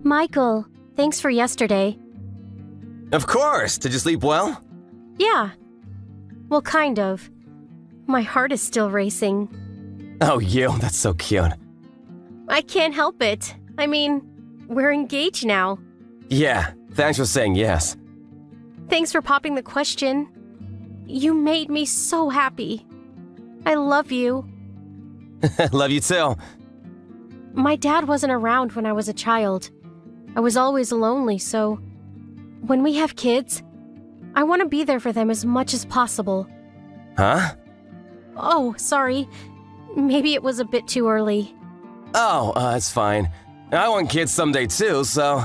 Michael, thanks for yesterday. Of course! Did you sleep well? Yeah. Well, kind of. My heart is still racing. Oh, you, that's so cute. I can't help it. I mean, we're engaged now. Yeah, thanks for saying yes. Thanks for popping the question. You made me so happy. I love you. Love you too. My dad wasn't around when I was a child. I was always lonely, so when we have kids, I want to be there for them as much as possible. Huh? Oh, sorry. Maybe it was a bit too early. Oh, it's fine. I want kids someday too, so...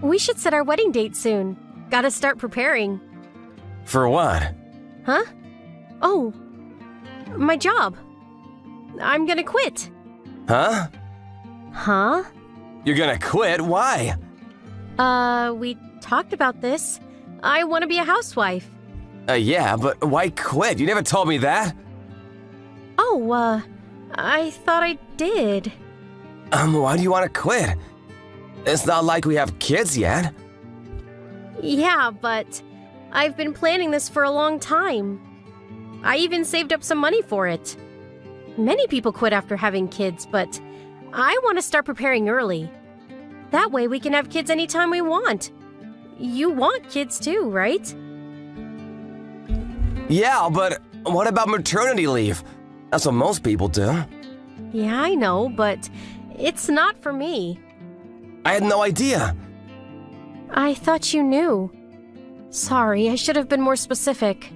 We should set our wedding date soon. Gotta start preparing. For what? Huh? Oh, my job. I'm gonna quit. Huh? Huh? You're gonna quit? Why? We talked about this. I want to be a housewife. Yeah, but why quit? You never told me that. Oh, I thought I did. Why do you want to quit? It's not like we have kids yet. Yeah, but I've been planning this for a long time. I even saved up some money for it. Many people quit after having kids, but I want to start preparing early. That way we can have kids anytime we want. You want kids too, right? Yeah, but what about maternity leave? That's what most people do. Yeah, I know, but it's not for me. I had no idea. I thought you knew. Sorry, I should have been more specific.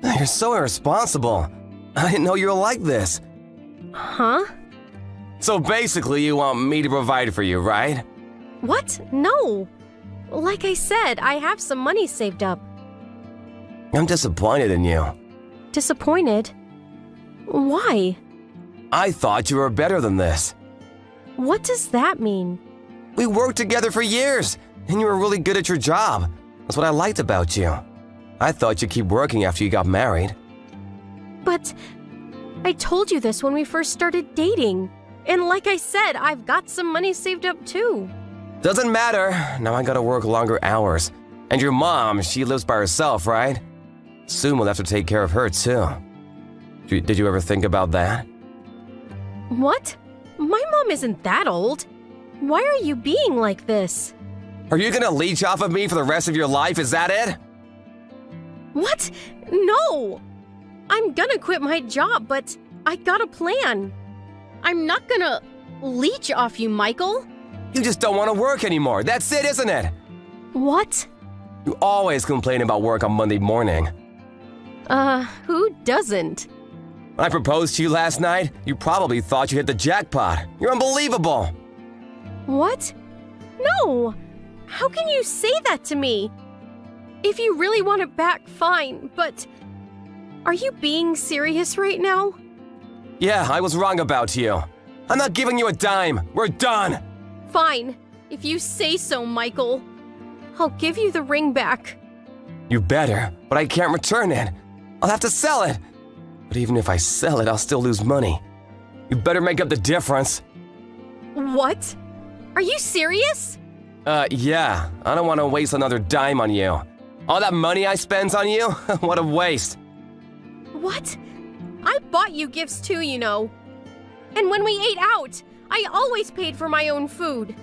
You're so irresponsible. I didn't know you were like this. Huh? So basically, you want me to provide for you, right? What? No. Like I said, I have some money saved up. I'm disappointed in you. Disappointed? Why? I thought you were better than this. What does that mean? We worked together for years, and you were really good at your job. That's what I liked about you. I thought you'd keep working after you got married. But I told you this when we first started dating. And like I said, I've got some money saved up too. Doesn't matter. Now I gotta work longer hours. And your mom, she lives by herself, right? Soon we'll have to take care of her too. Did you ever think about that? What? My mom isn't that old. Why are you being like this? Are you gonna leech off of me for the rest of your life? Is that it? What? No! I'm gonna quit my job, but I got a plan. I'm not gonna leech off you, Michael. You just don't want to work anymore. That's it, isn't it? What? You always complain about work on Monday morning. Who doesn't? When I proposed to you last night, you probably thought you hit the jackpot. You're unbelievable. What? No! How can you say that to me? If you really want it back, fine, but are you being serious right now? Yeah, I was wrong about you. I'm not giving you a dime. We're done. Fine, if you say so, Michael. I'll give you the ring back. You better, but I can't return it. I'll have to sell it. But even if I sell it, I'll still lose money. You better make up the difference. What? Are you serious? Yeah. I don't want to waste another dime on you. All that money I spent on you? What a waste. What? I bought you gifts too, you know. And when we ate out, I always paid for my own food.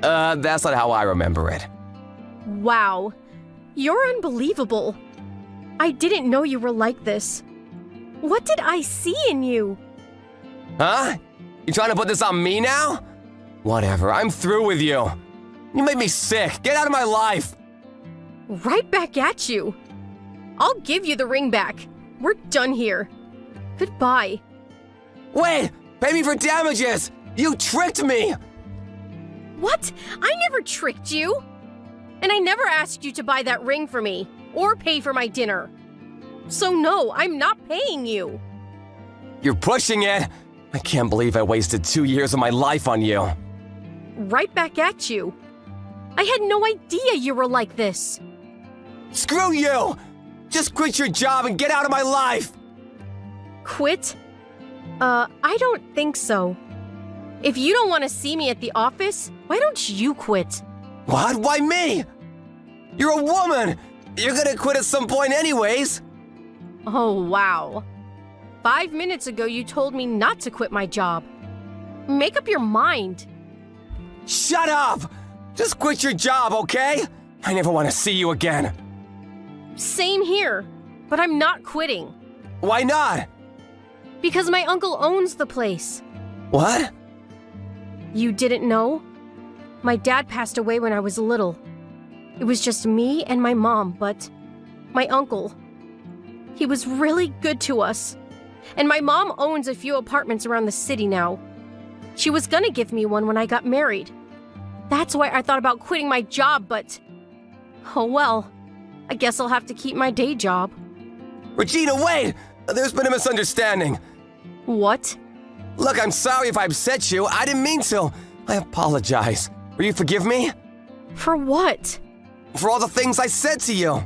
That's not how I remember it. Wow. You're unbelievable. I didn't know you were like this. What did I see in you? Huh? You trying to put this on me now? Whatever, I'm through with you. You made me sick. Get out of my life. Right back at you. I'll give you the ring back. We're done here. Goodbye. Wait! Pay me for damages! You tricked me! What? I never tricked you. And I never asked you to buy that ring for me or pay for my dinner. So no, I'm not paying you. You're pushing it! I can't believe I wasted 2 years of my life on you. Right back at you. I had no idea you were like this. Screw you! Just quit your job and get out of my life! Quit? I don't think so. If you don't want to see me at the office, why don't you quit? What? Why me? You're a woman! You're gonna quit at some point anyways! Oh, wow. 5 minutes ago, you told me not to quit my job. Make up your mind. Shut up! Just quit your job, okay? I never want to see you again. Same here, but I'm not quitting. Why not? Because my uncle owns the place. What? You didn't know? My dad passed away when I was little. It was just me and my mom, but my uncle, he was really good to us. And my mom owns a few apartments around the city now. She was gonna give me one when I got married. That's why I thought about quitting my job, but... oh well, I guess I'll have to keep my day job. Regina, wait! There's been a misunderstanding. What? Look, I'm sorry if I upset you. I didn't mean to. I apologize. Will you forgive me? For what? For all the things I said to you.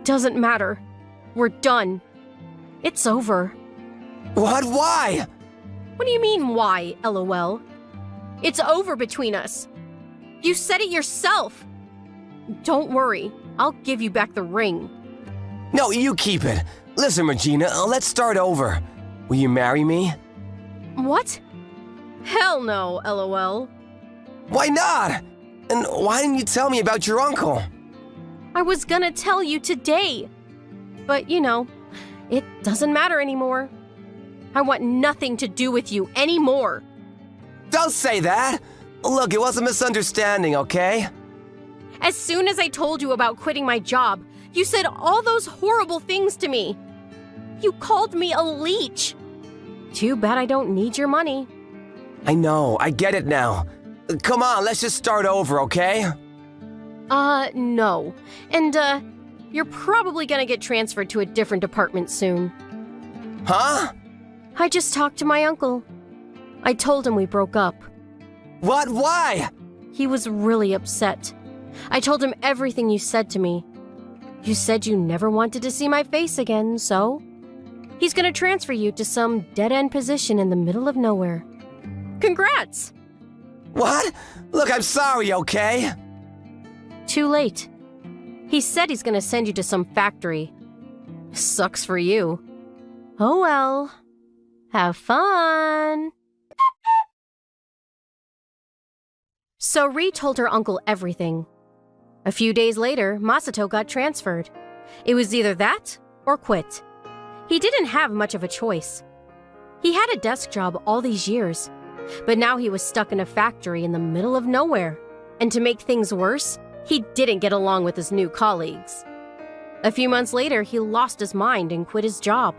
Doesn't matter. We're done. It's over. What? Why? What do you mean, why, LOL? It's over between us. You said it yourself. Don't worry, I'll give you back the ring. No, you keep it. Listen, Regina, let's start over. Will you marry me? What? Hell no, LOL. Why not? And why didn't you tell me about your uncle? I was gonna tell you today. But, you know, it doesn't matter anymore. I want nothing to do with you anymore. Don't say that. Look, it was a misunderstanding, okay? As soon as I told you about quitting my job, you said all those horrible things to me. You called me a leech. Too bad I don't need your money. I know, I get it now. Come on, let's just start over, okay? No. And, you're probably gonna get transferred to a different department soon. Huh? I just talked to my uncle. I told him we broke up. What? Why? He was really upset. I told him everything you said to me. You said you never wanted to see my face again, so... he's gonna transfer you to some dead-end position in the middle of nowhere. Congrats! What? Look, I'm sorry, okay? Too late. He said he's gonna send you to some factory. Sucks for you. Oh well. Have fun! So Ri told her uncle everything. A few days later, Masato got transferred. It was either that or quit. He didn't have much of a choice. He had a desk job all these years, but now he was stuck in a factory in the middle of nowhere. And to make things worse, he didn't get along with his new colleagues. A few months later, he lost his mind and quit his job.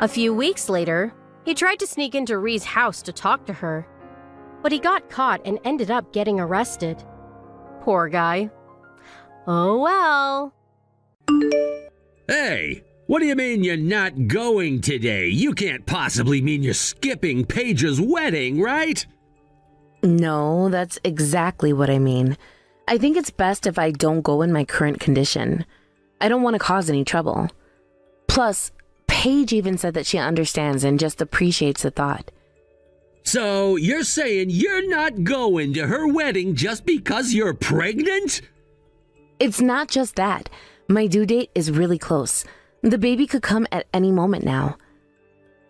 A few weeks later, he tried to sneak into Ri's house to talk to her, but he got caught and ended up getting arrested. Poor guy. Oh well. Hey, what do you mean you're not going today? You can't possibly mean you're skipping Paige's wedding, right? No, that's exactly what I mean. I think it's best if I don't go in my current condition. I don't want to cause any trouble. Plus, Paige even said that she understands and just appreciates the thought. So you're saying you're not going to her wedding just because you're pregnant? It's not just that. My due date is really close. The baby could come at any moment now.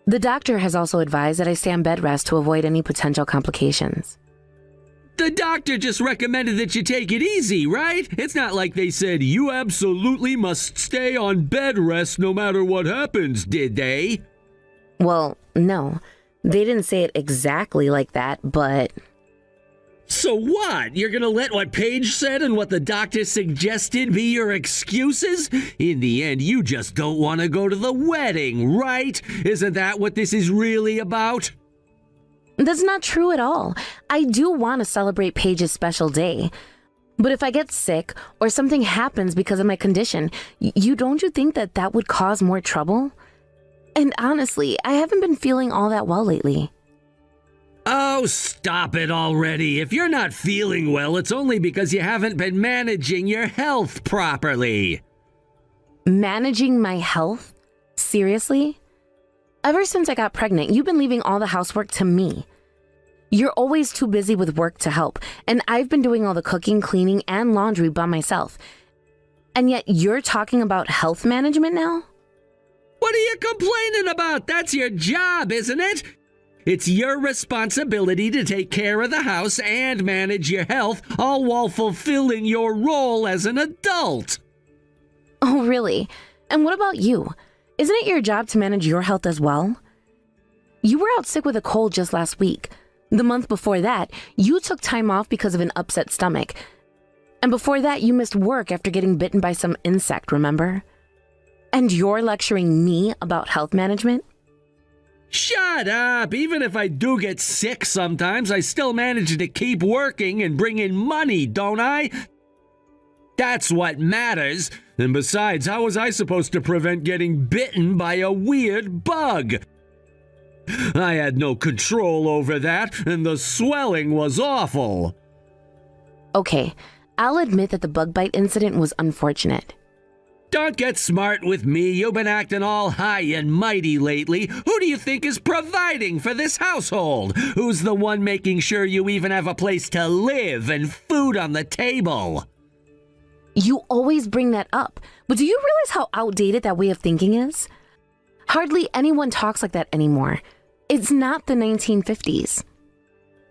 The doctor has also advised that I stay on bed rest to avoid any potential complications. The doctor just recommended that you take it easy, right? It's not like they said you absolutely must stay on bed rest no matter what happens, did they? Well, no. They didn't say it exactly like that, but... So what? You're gonna let what Paige said and what the doctor suggested be your excuses? In the end, you just don't want to go to the wedding, right? Isn't that what this is really about? That's not true at all. I do want to celebrate Paige's special day. But if I get sick or something happens because of my condition, don't you think that that would cause more trouble? And honestly, I haven't been feeling all that well lately. Oh, stop it already. If you're not feeling well, it's only because you haven't been managing your health properly. Managing my health? Seriously? Ever since I got pregnant, you've been leaving all the housework to me. You're always too busy with work to help, and I've been doing all the cooking, cleaning, and laundry by myself. And yet you're talking about health management now? What are you complaining about? That's your job, isn't it? It's your responsibility to take care of the house and manage your health, all while fulfilling your role as an adult. Oh, really? And what about you? Isn't it your job to manage your health as well? You were out sick with a cold just last week. The month before that, you took time off because of an upset stomach. And before that, you missed work after getting bitten by some insect, remember? And you're lecturing me about health management? Shut up! Even if I do get sick sometimes, I still manage to keep working and bring in money, don't I? That's what matters. And besides, how was I supposed to prevent getting bitten by a weird bug? I had no control over that, and the swelling was awful. Okay, I'll admit that the bug bite incident was unfortunate. Don't get smart with me. You've been acting all high and mighty lately. Who do you think is providing for this household? Who's the one making sure you even have a place to live and food on the table? You always bring that up, but do you realize how outdated that way of thinking is? Hardly anyone talks like that anymore. It's not the 1950s.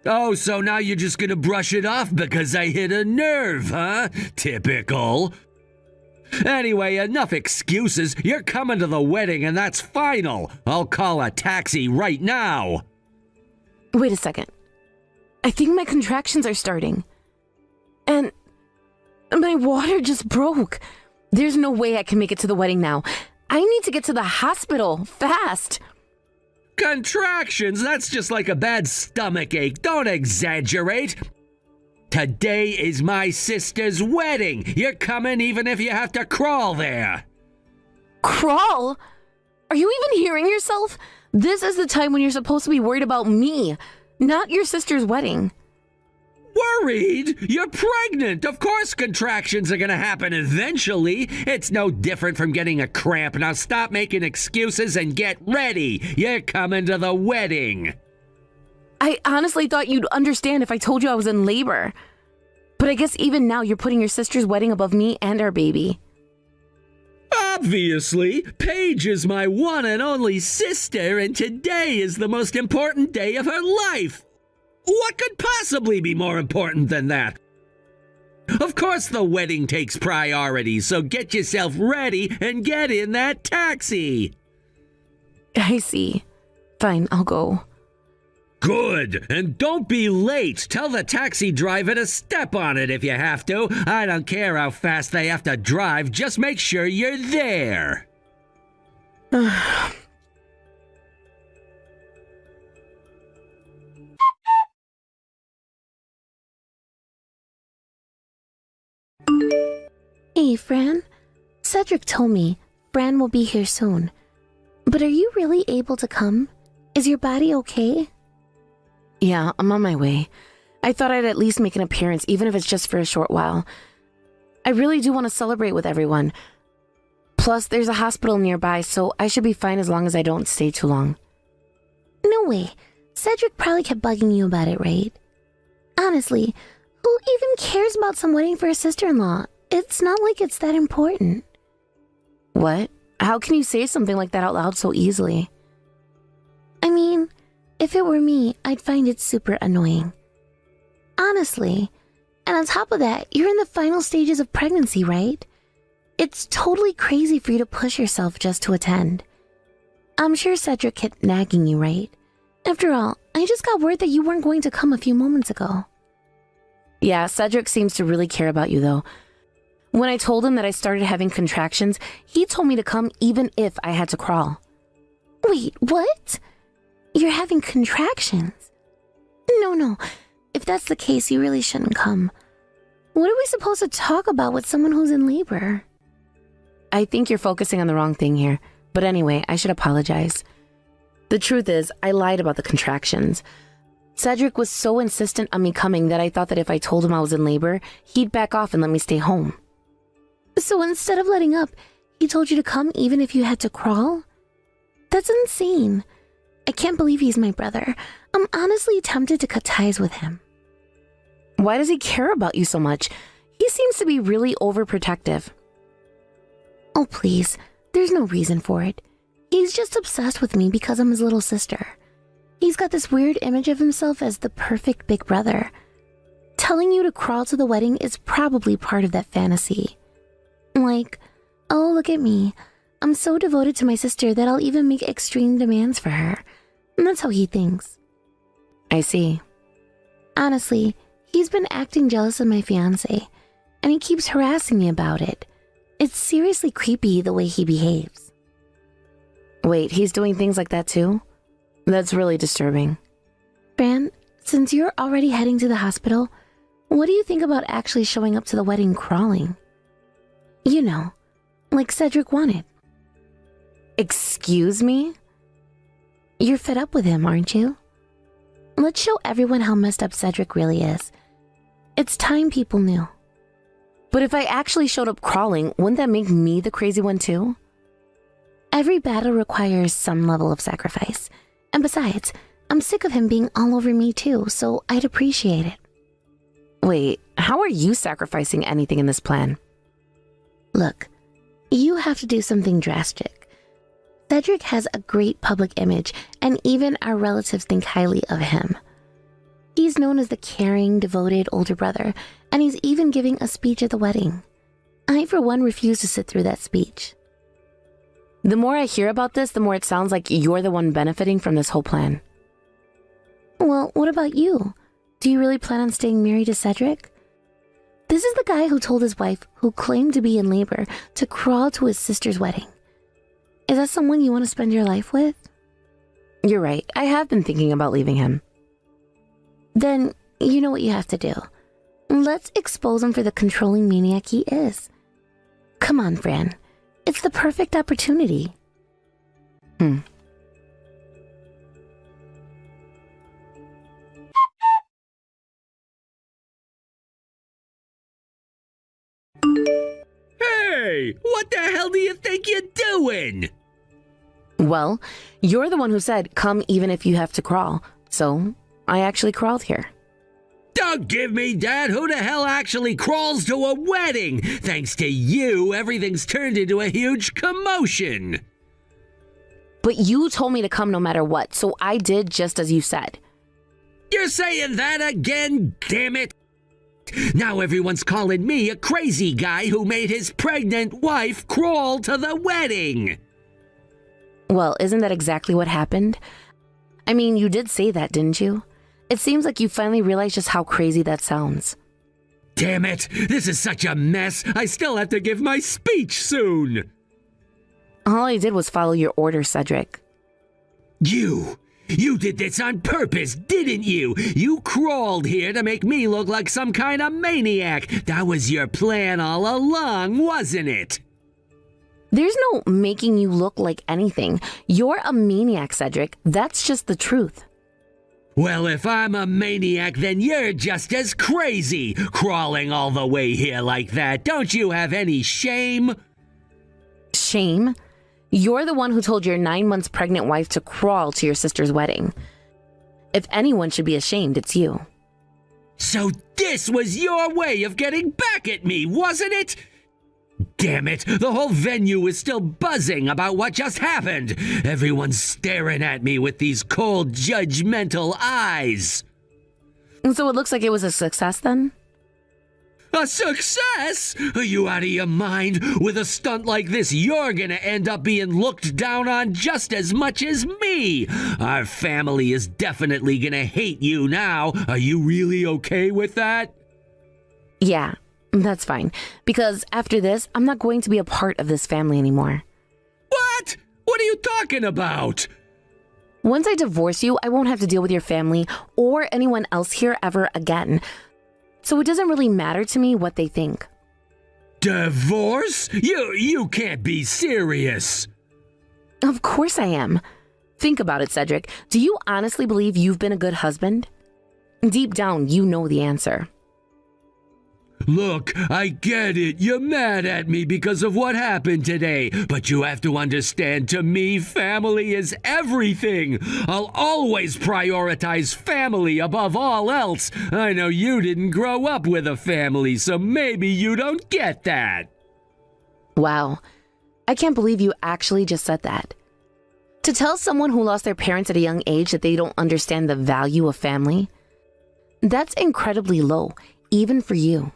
Oh, so now you're just gonna brush it off because I hit a nerve, huh? Typical. Anyway, enough excuses. You're coming to the wedding and that's final. I'll call a taxi right now. Wait a second. I think my contractions are starting. And my water just broke. There's no way I can make it to the wedding now. I need to get to the hospital fast. Contractions? That's just like a bad stomach ache. Don't exaggerate. Today is my sister's wedding. You're coming even if you have to crawl there. Crawl? Are you even hearing yourself? This is the time when you're supposed to be worried about me, not your sister's wedding. Worried? You're pregnant. Of course contractions are gonna happen eventually. It's no different from getting a cramp. Now stop making excuses and get ready. You're coming to the wedding. I honestly thought you'd understand if I told you I was in labor. But I guess even now you're putting your sister's wedding above me and our baby. Obviously, Paige is my one and only sister, and today is the most important day of her life. What could possibly be more important than that? Of course the wedding takes priority, so get yourself ready and get in that taxi. I see. Fine, I'll go. Good, and don't be late. Tell the taxi driver to step on it if you have to. I don't care how fast they have to drive, just make sure you're there. Hey, Fran. Cedric told me Fran will be here soon. But are you really able to come? Is your body okay? Yeah, I'm on my way. I thought I'd at least make an appearance, even if it's just for a short while. I really do want to celebrate with everyone. Plus, there's a hospital nearby, so I should be fine as long as I don't stay too long. No way. Cedric probably kept bugging you about it, right? Honestly, who even cares about some wedding for a sister-in-law? It's not like it's that important. What? How can you say something like that out loud so easily? I mean, if it were me, I'd find it super annoying. Honestly. And on top of that, you're in the final stages of pregnancy, right? It's totally crazy for you to push yourself just to attend. I'm sure Cedric kept nagging you, right? After all, I just got word that you weren't going to come a few moments ago. Yeah, Cedric seems to really care about you, though. When I told him that I started having contractions, he told me to come even if I had to crawl. Wait, what? You're having contractions? No. If that's the case, you really shouldn't come. What are we supposed to talk about with someone who's in labor? I think you're focusing on the wrong thing here. But anyway, I should apologize. The truth is, I lied about the contractions. Cedric was so insistent on me coming that I thought that if I told him I was in labor, he'd back off and let me stay home. So instead of letting up, he told you to come even if you had to crawl? That's insane. I can't believe he's my brother. I'm honestly tempted to cut ties with him. Why does he care about you so much? He seems to be really overprotective. Oh, please. There's no reason for it. He's just obsessed with me because I'm his little sister. He's got this weird image of himself as the perfect big brother. Telling you to crawl to the wedding is probably part of that fantasy. Like, oh, look at me. I'm so devoted to my sister that I'll even make extreme demands for her. And that's how he thinks. I see. Honestly, he's been acting jealous of my fiancé, and he keeps harassing me about it. It's seriously creepy the way he behaves. Wait, he's doing things like that too? That's really disturbing. Fran, since you're already heading to the hospital, what do you think about actually showing up to the wedding crawling? You know, like Cedric wanted. Excuse me? You're fed up with him, aren't you? Let's show everyone how messed up Cedric really is. It's time people knew. But if I actually showed up crawling, wouldn't that make me the crazy one too? Every battle requires some level of sacrifice. And besides, I'm sick of him being all over me too, so I'd appreciate it. Wait, how are you sacrificing anything in this plan? Look, you have to do something drastic. Cedric has a great public image, and even our relatives think highly of him. He's known as the caring, devoted older brother, and he's even giving a speech at the wedding. I, for one, refuse to sit through that speech. The more I hear about this, the more it sounds like you're the one benefiting from this whole plan. Well, what about you? Do you really plan on staying married to Cedric? This is the guy who told his wife, who claimed to be in labor, to crawl to his sister's wedding. Is that someone you want to spend your life with? You're right. I have been thinking about leaving him. Then you know what you have to do. Let's expose him for the controlling maniac he is. Come on, Fran. It's the perfect opportunity. Hey, what the hell do you think you're doing? Well, you're the one who said, come even if you have to crawl. So, I actually crawled here. Don't give me that! Who the hell actually crawls to a wedding? Thanks to you, everything's turned into a huge commotion. But you told me to come no matter what, so I did just as you said. You're saying that again? Damn it! Now everyone's calling me a crazy guy who made his pregnant wife crawl to the wedding. Well, isn't that exactly what happened? I mean, you did say that, didn't you? It seems like you finally realized just how crazy that sounds. Damn it! This is such a mess! I still have to give my speech soon! All I did was follow your order, Cedric. You did this on purpose, didn't you? You crawled here to make me look like some kind of maniac. That was your plan all along, wasn't it? There's no making you look like anything. You're a maniac, Cedric. That's just the truth. Well, if I'm a maniac, then you're just as crazy, crawling all the way here like that. Don't you have any shame? Shame? You're the one who told your 9 months pregnant wife to crawl to your sister's wedding. If anyone should be ashamed, it's you. So this was your way of getting back at me, wasn't it? Damn it, the whole venue is still buzzing about what just happened. Everyone's staring at me with these cold, judgmental eyes. So it looks like it was a success then? A success? Are you out of your mind? With a stunt like this, you're gonna end up being looked down on just as much as me. Our family is definitely gonna hate you now. Are you really okay with that? Yeah, that's fine. Because after this, I'm not going to be a part of this family anymore. What? What are you talking about? Once I divorce you, I won't have to deal with your family or anyone else here ever again. So it doesn't really matter to me what they think. Divorce? You can't be serious. Of course I am. Think about it, Cedric. Do you honestly believe you've been a good husband? Deep down, you know the answer. Look, I get it. You're mad at me because of what happened today. But you have to understand, to me, family is everything. I'll always prioritize family above all else. I know you didn't grow up with a family, so maybe you don't get that. Wow. I can't believe you actually just said that. To tell someone who lost their parents at a young age that they don't understand the value of family, that's incredibly low, even for you.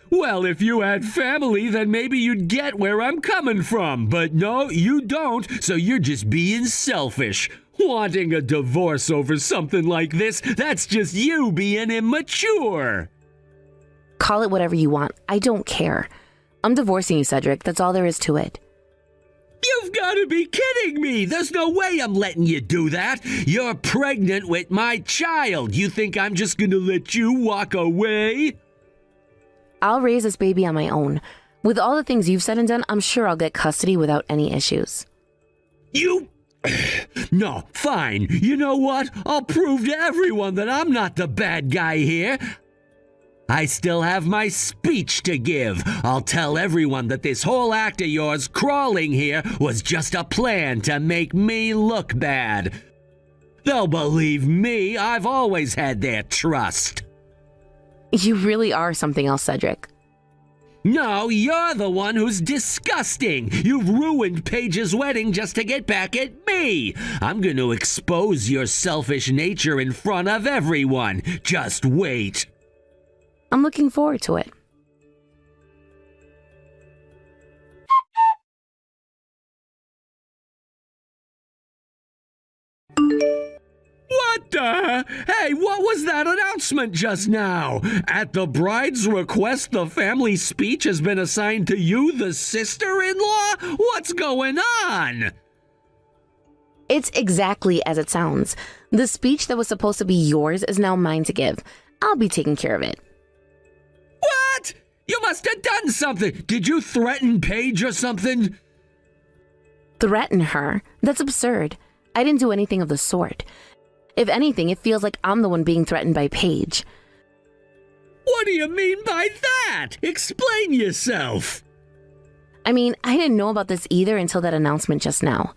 Well, if you had family, then maybe you'd get where I'm coming from. But no, you don't, so you're just being selfish. Wanting a divorce over something like this, that's just you being immature. Call it whatever you want. I don't care. I'm divorcing you, Cedric. That's all there is to it. You've got to be kidding me! There's no way I'm letting you do that! You're pregnant with my child! You think I'm just gonna let you walk away? I'll raise this baby on my own. With all the things you've said and done, I'm sure I'll get custody without any issues. You... No, fine. You know what? I'll prove to everyone that I'm not the bad guy here. I still have my speech to give. I'll tell everyone that this whole act of yours crawling here was just a plan to make me look bad. They'll believe me. I've always had their trust. You really are something else, Cedric. No, you're the one who's disgusting. You've ruined Paige's wedding just to get back at me. I'm going to expose your selfish nature in front of everyone. Just wait. I'm looking forward to it. What the? Hey, what was that announcement just now? At the bride's request, the family speech has been assigned to you, the sister-in-law? What's going on? It's exactly as it sounds. The speech that was supposed to be yours is now mine to give. I'll be taking care of it. What? You must have done something. Did you threaten Paige or something? Threaten her? That's absurd. I didn't do anything of the sort. If anything, it feels like I'm the one being threatened by Paige. What do you mean by that? Explain yourself. I mean, I didn't know about this either until that announcement just now.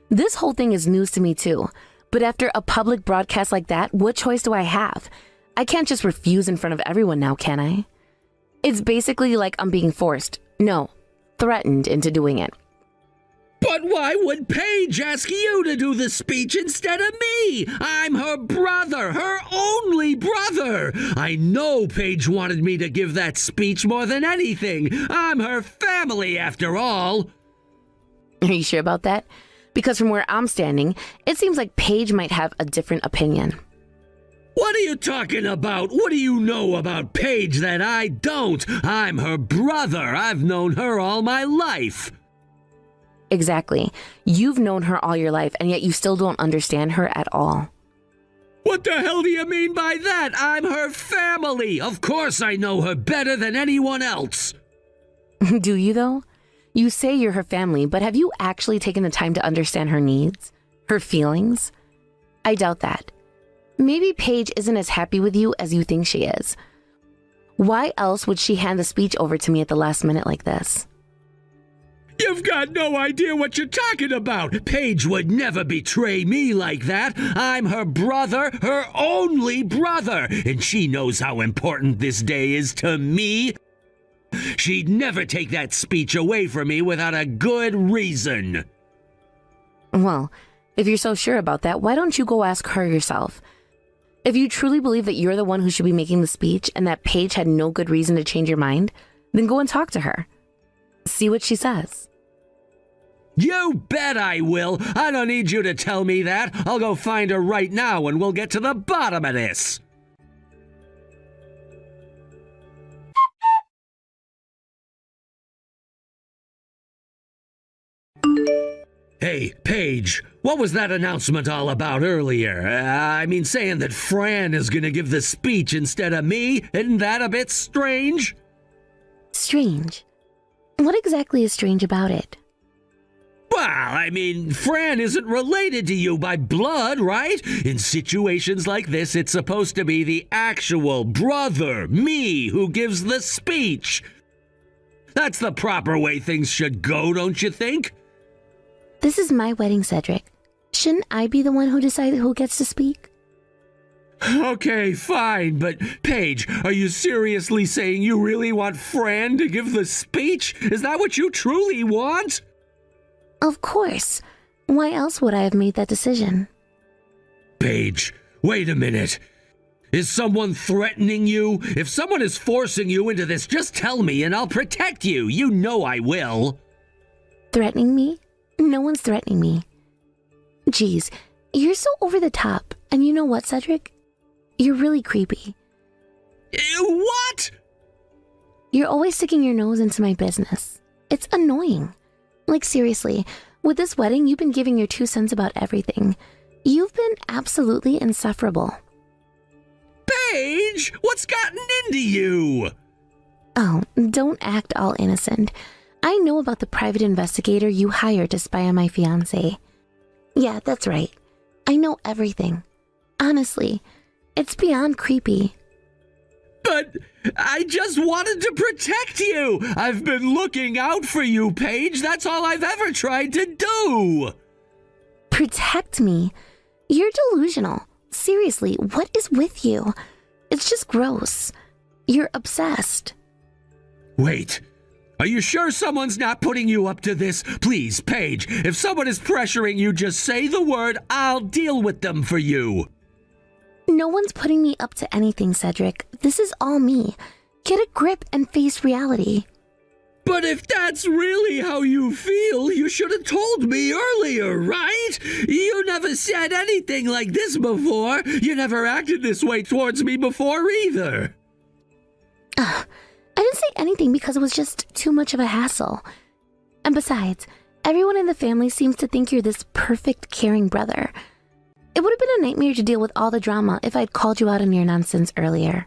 This whole thing is news to me too. But after a public broadcast like that, what choice do I have? I can't just refuse in front of everyone now, can I? It's basically like I'm being forced, no, threatened into doing it. But why would Paige ask you to do the speech instead of me? I'm her brother, her only brother. I know Paige wanted me to give that speech more than anything. I'm her family, after all. Are you sure about that? Because from where I'm standing, it seems like Paige might have a different opinion. What are you talking about? What do you know about Paige that I don't? I'm her brother. I've known her all my life. Exactly. You've known her all your life, and yet you still don't understand her at all. What the hell do you mean by that? I'm her family. Of course I know her better than anyone else. Do you, though? You say you're her family, but have you actually taken the time to understand her needs? Her feelings? I doubt that. Maybe Paige isn't as happy with you as you think she is. Why else would she hand the speech over to me at the last minute like this? You've got no idea what you're talking about. Paige would never betray me like that. I'm her brother, her only brother, and she knows how important this day is to me. She'd never take that speech away from me without a good reason. Well, if you're so sure about that, why don't you go ask her yourself? If you truly believe that you're the one who should be making the speech and that Paige had no good reason to change your mind, then go and talk to her. See what she says. You bet I will. I don't need you to tell me that. I'll go find her right now and we'll get to the bottom of this. Hey, Paige, what was that announcement all about earlier? I mean, saying that Fran is gonna give the speech instead of me? Isn't that a bit strange? Strange? What exactly is strange about it? Well, I mean, Fran isn't related to you by blood, right? In situations like this, it's supposed to be the actual brother, me, who gives the speech. That's the proper way things should go, don't you think? This is my wedding, Cedric. Shouldn't I be the one who decides who gets to speak? Okay, fine, but Paige, are you seriously saying you really want Fran to give the speech? Is that what you truly want? Of course. Why else would I have made that decision? Paige, wait a minute. Is someone threatening you? If someone is forcing you into this, just tell me and I'll protect you. You know I will. Threatening me? No one's threatening me. Geez, you're so over the top. And you know what, Cedric? You're really creepy. What? You're always sticking your nose into my business. It's annoying. Like, seriously, with this wedding, you've been giving your 2 cents about everything. You've been absolutely insufferable. Paige, what's gotten into you? Oh, don't act all innocent. I know about the private investigator you hired to spy on my fiancé. Yeah, that's right. I know everything. Honestly, it's beyond creepy. But I just wanted to protect you. I've been looking out for you, Paige. That's all I've ever tried to do. Protect me? You're delusional. Seriously, what is with you? It's just gross. You're obsessed. Wait. Are you sure someone's not putting you up to this? Please, Paige, if someone is pressuring you, just say the word. I'll deal with them for you. No one's putting me up to anything, Cedric. This is all me. Get a grip and face reality. But if that's really how you feel, you should have told me earlier, right? You never said anything like this before. You never acted this way towards me before either. I didn't say anything because it was just too much of a hassle. And besides, everyone in the family seems to think you're this perfect, caring brother. It would have been a nightmare to deal with all the drama if I'd called you out on your nonsense earlier.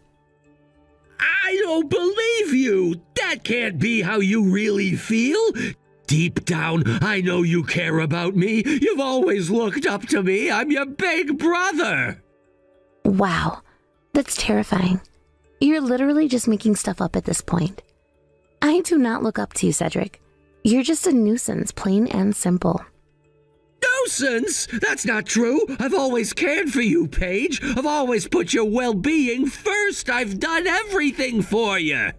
I don't believe you. That can't be how you really feel. Deep down, I know you care about me. You've always looked up to me. I'm your big brother. Wow, that's terrifying. You're literally just making stuff up at this point. I do not look up to you, Cedric. You're just a nuisance, plain and simple. Nuisance? That's not true. I've always cared for you, Paige. I've always put your well-being first. I've done everything for you.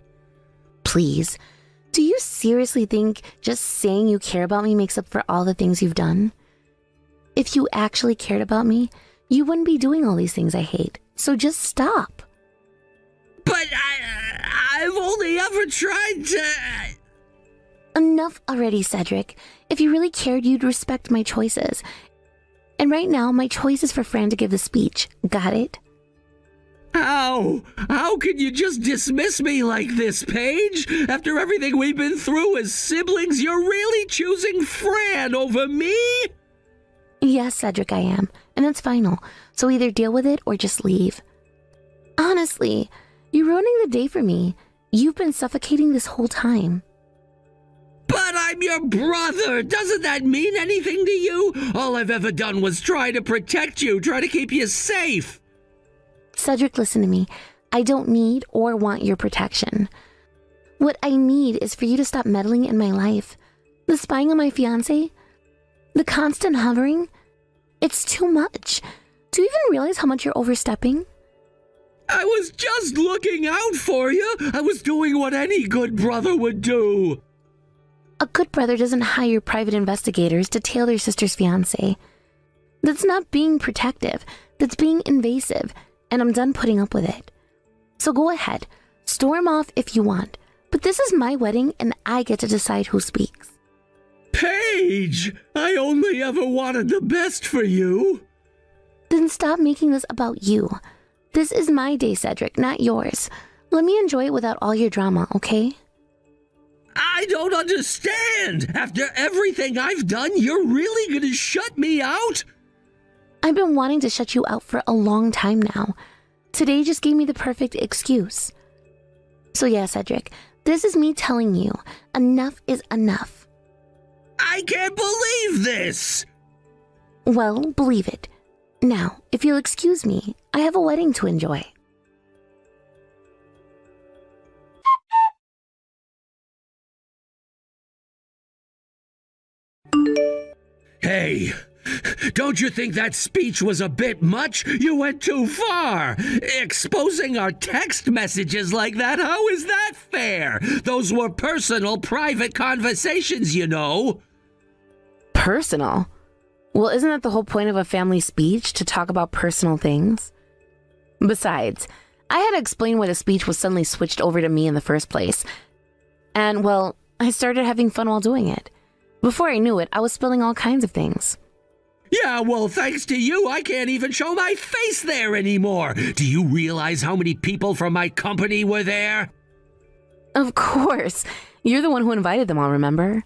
Please, do you seriously think just saying you care about me makes up for all the things you've done? If you actually cared about me, you wouldn't be doing all these things I hate. So just stop. But I've only ever tried to... Enough already, Cedric. If you really cared, you'd respect my choices. And right now, my choice is for Fran to give the speech. Got it? How? How can you just dismiss me like this, Paige? After everything we've been through as siblings, you're really choosing Fran over me? Yes, Cedric, I am. And it's final. So either deal with it or just leave. Honestly, you're ruining the day for me. You've been suffocating this whole time. But I'm your brother. Doesn't that mean anything to you? All I've ever done was try to protect you, try to keep you safe. Cedric, listen to me. I don't need or want your protection. What I need is for you to stop meddling in my life. The spying on my fiancé, the constant hovering, it's too much. Do you even realize how much you're overstepping? I was just looking out for you. I was doing what any good brother would do. A good brother doesn't hire private investigators to tail their sister's fiancé. That's not being protective. That's being invasive, and I'm done putting up with it. So go ahead, storm off if you want, but this is my wedding and I get to decide who speaks. Paige, I only ever wanted the best for you. Then stop making this about you. This is my day, Cedric, not yours. Let me enjoy it without all your drama, okay? I don't understand. After everything I've done, you're really gonna shut me out? I've been wanting to shut you out for a long time now. Today just gave me the perfect excuse. So yeah, Cedric, this is me telling you, enough is enough. I can't believe this! Well, believe it. Now, if you'll excuse me, I have a wedding to enjoy. Hey, don't you think that speech was a bit much? You went too far. Exposing our text messages like that, how is that fair? Those were personal, private conversations, you know. Personal? Well, isn't that the whole point of a family speech, to talk about personal things? Besides, I had to explain why the speech was suddenly switched over to me in the first place. And, well, I started having fun while doing it. Before I knew it, I was spilling all kinds of things. Yeah, well, thanks to you, I can't even show my face there anymore. Do you realize how many people from my company were there? Of course. You're the one who invited them all, remember?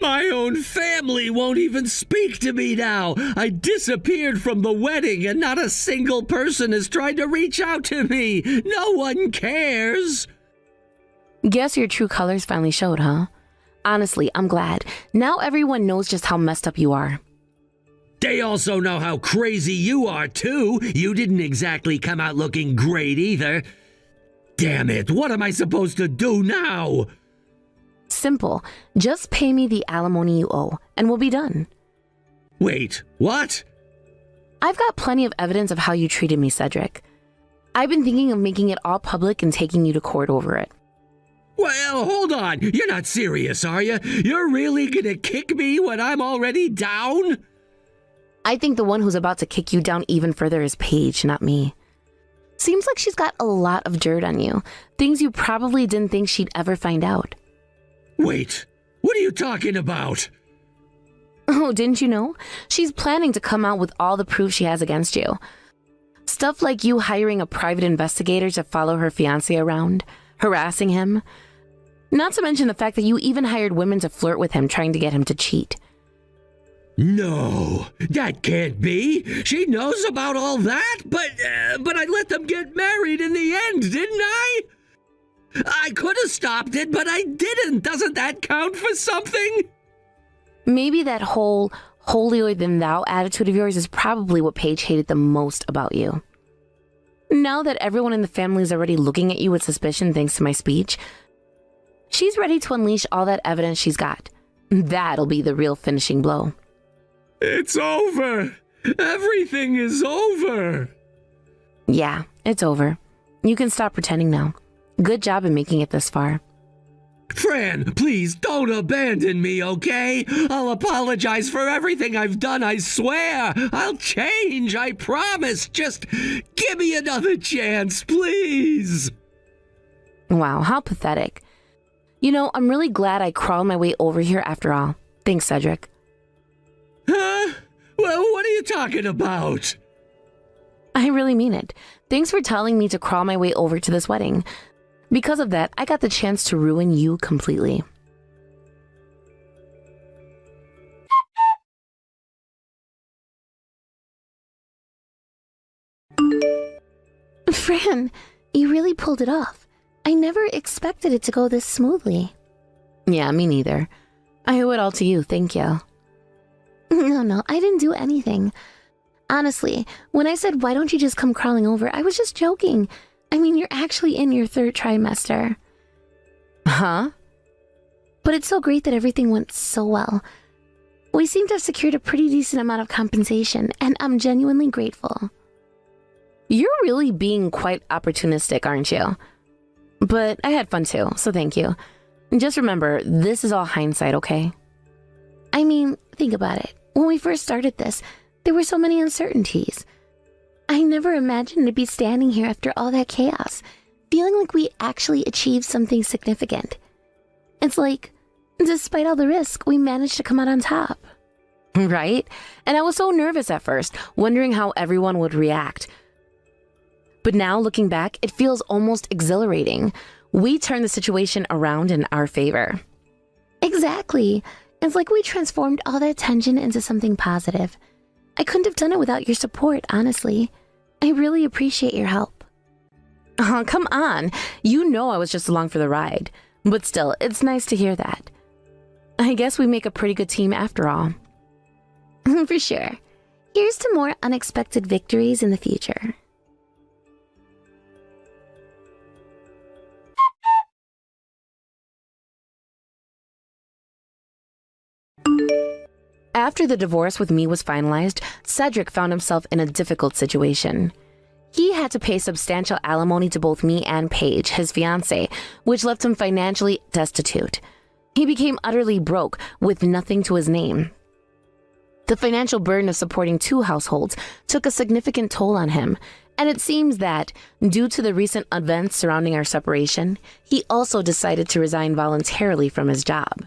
My own family won't even speak to me now. I disappeared from the wedding and not a single person has tried to reach out to me. No one cares. Guess your true colors finally showed, huh? Honestly, I'm glad. Now everyone knows just how messed up you are. They also know how crazy you are, too. You didn't exactly come out looking great either. Damn it, what am I supposed to do now? Simple. Just pay me the alimony you owe, and we'll be done. Wait, what? I've got plenty of evidence of how you treated me, Cedric. I've been thinking of making it all public and taking you to court over it. Well, hold on. You're not serious, are you? You're really gonna kick me when I'm already down? I think the one who's about to kick you down even further is Paige, not me. Seems like she's got a lot of dirt on you. Things you probably didn't think she'd ever find out. Wait, what are you talking about? Oh, didn't you know? She's planning to come out with all the proof she has against you. Stuff like you hiring a private investigator to follow her fiancé around, harassing him. Not to mention the fact that you even hired women to flirt with him, trying to get him to cheat. No, that can't be. She knows about all that, but I let them get married in the end, didn't I? I could have stopped it, but I didn't. Doesn't that count for something? Maybe that whole holier-than-thou attitude of yours is probably what Paige hated the most about you. Now that everyone in the family is already looking at you with suspicion thanks to my speech, she's ready to unleash all that evidence she's got. That'll be the real finishing blow. It's over. Everything is over. Yeah, it's over. You can stop pretending now. Good job in making it this far. Fran, please don't abandon me, okay? I'll apologize for everything I've done, I swear. I'll change, I promise. Just give me another chance, please. Wow, how pathetic. You know, I'm really glad I crawled my way over here after all. Thanks, Cedric. Huh? Well, what are you talking about? I really mean it. Thanks for telling me to crawl my way over to this wedding. Because of that, I got the chance to ruin you completely. Fran, you really pulled it off. I never expected it to go this smoothly. Yeah, me neither. I owe it all to you, thank you. No, I didn't do anything. Honestly, when I said, why don't you just come crawling over, I was just joking. I mean, you're actually in your 3rd trimester. Huh? But it's so great that everything went so well. We seem to have secured a pretty decent amount of compensation, and I'm genuinely grateful. You're really being quite opportunistic, aren't you? But I had fun too, so thank you. And just remember, this is all hindsight, okay? I mean, think about it. When we first started this, there were so many uncertainties. I never imagined to be standing here after all that chaos, feeling like we actually achieved something significant. It's like, despite all the risk, we managed to come out on top. Right? And I was so nervous at first, wondering how everyone would react. But now, looking back, it feels almost exhilarating. We turned the situation around in our favor. Exactly. It's like we transformed all that tension into something positive. I couldn't have done it without your support, honestly. I really appreciate your help. Oh, come on. You know I was just along for the ride. But still, it's nice to hear that. I guess we make a pretty good team after all. For sure. Here's to more unexpected victories in the future. After the divorce with me was finalized, Cedric found himself in a difficult situation. He had to pay substantial alimony to both me and Paige, his fiancée, which left him financially destitute. He became utterly broke with nothing to his name. The financial burden of supporting two households took a significant toll on him, and it seems that, due to the recent events surrounding our separation, he also decided to resign voluntarily from his job.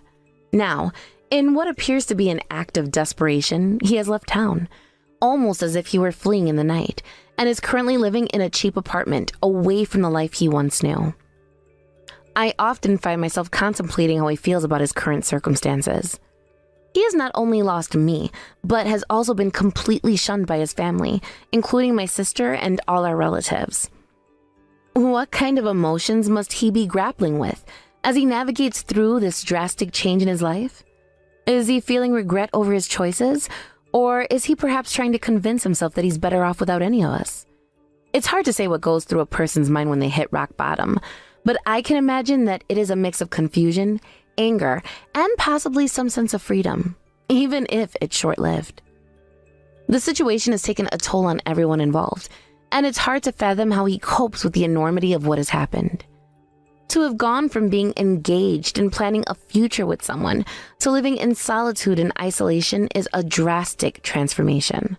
Now, in what appears to be an act of desperation, he has left town, almost as if he were fleeing in the night, and is currently living in a cheap apartment away from the life he once knew. I often find myself contemplating how he feels about his current circumstances. He has not only lost me, but has also been completely shunned by his family, including my sister and all our relatives. What kind of emotions must he be grappling with as he navigates through this drastic change in his life? Is he feeling regret over his choices, or is he perhaps trying to convince himself that he's better off without any of us? It's hard to say what goes through a person's mind when they hit rock bottom, but I can imagine that it is a mix of confusion, anger, and possibly some sense of freedom, even if it's short-lived. The situation has taken a toll on everyone involved, and it's hard to fathom how he copes with the enormity of what has happened. To have gone from being engaged and planning a future with someone to living in solitude and isolation is a drastic transformation.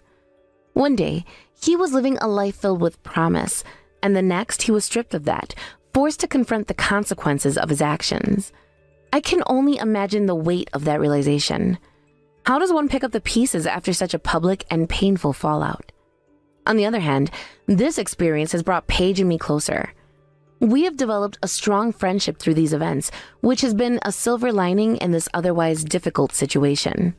One day, he was living a life filled with promise, and the next he was stripped of that, forced to confront the consequences of his actions. I can only imagine the weight of that realization. How does one pick up the pieces after such a public and painful fallout? On the other hand, this experience has brought Paige and me closer. We have developed a strong friendship through these events, which has been a silver lining in this otherwise difficult situation.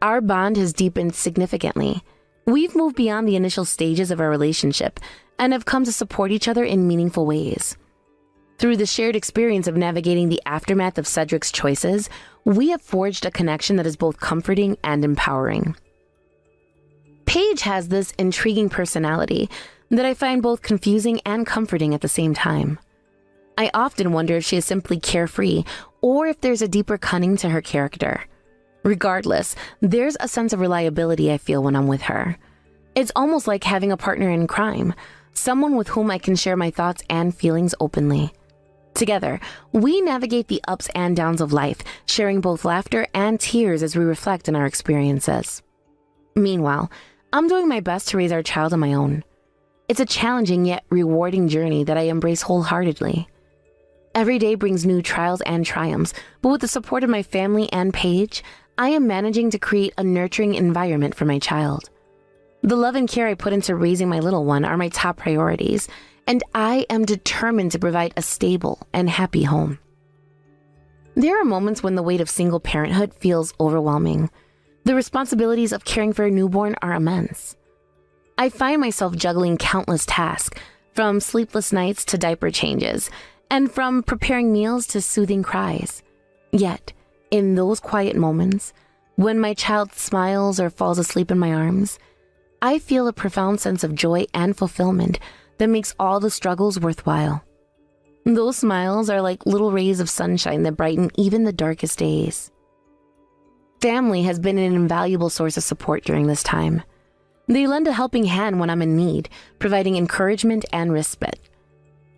Our bond has deepened significantly. We've moved beyond the initial stages of our relationship and have come to support each other in meaningful ways. Through the shared experience of navigating the aftermath of Cedric's choices, we have forged a connection that is both comforting and empowering. Paige has this intriguing personality that I find both confusing and comforting at the same time. I often wonder if she is simply carefree or if there's a deeper cunning to her character. Regardless, there's a sense of reliability I feel when I'm with her. It's almost like having a partner in crime, someone with whom I can share my thoughts and feelings openly. Together, we navigate the ups and downs of life, sharing both laughter and tears as we reflect on our experiences. Meanwhile, I'm doing my best to raise our child on my own. It's a challenging yet rewarding journey that I embrace wholeheartedly. Every day brings new trials and triumphs, but with the support of my family and Paige, I am managing to create a nurturing environment for my child. The love and care I put into raising my little one are my top priorities, and I am determined to provide a stable and happy home. There are moments when the weight of single parenthood feels overwhelming. The responsibilities of caring for a newborn are immense. I find myself juggling countless tasks, from sleepless nights to diaper changes, and from preparing meals to soothing cries. Yet, in those quiet moments, when my child smiles or falls asleep in my arms, I feel a profound sense of joy and fulfillment that makes all the struggles worthwhile. Those smiles are like little rays of sunshine that brighten even the darkest days. Family has been an invaluable source of support during this time. They lend a helping hand when I'm in need, providing encouragement and respite.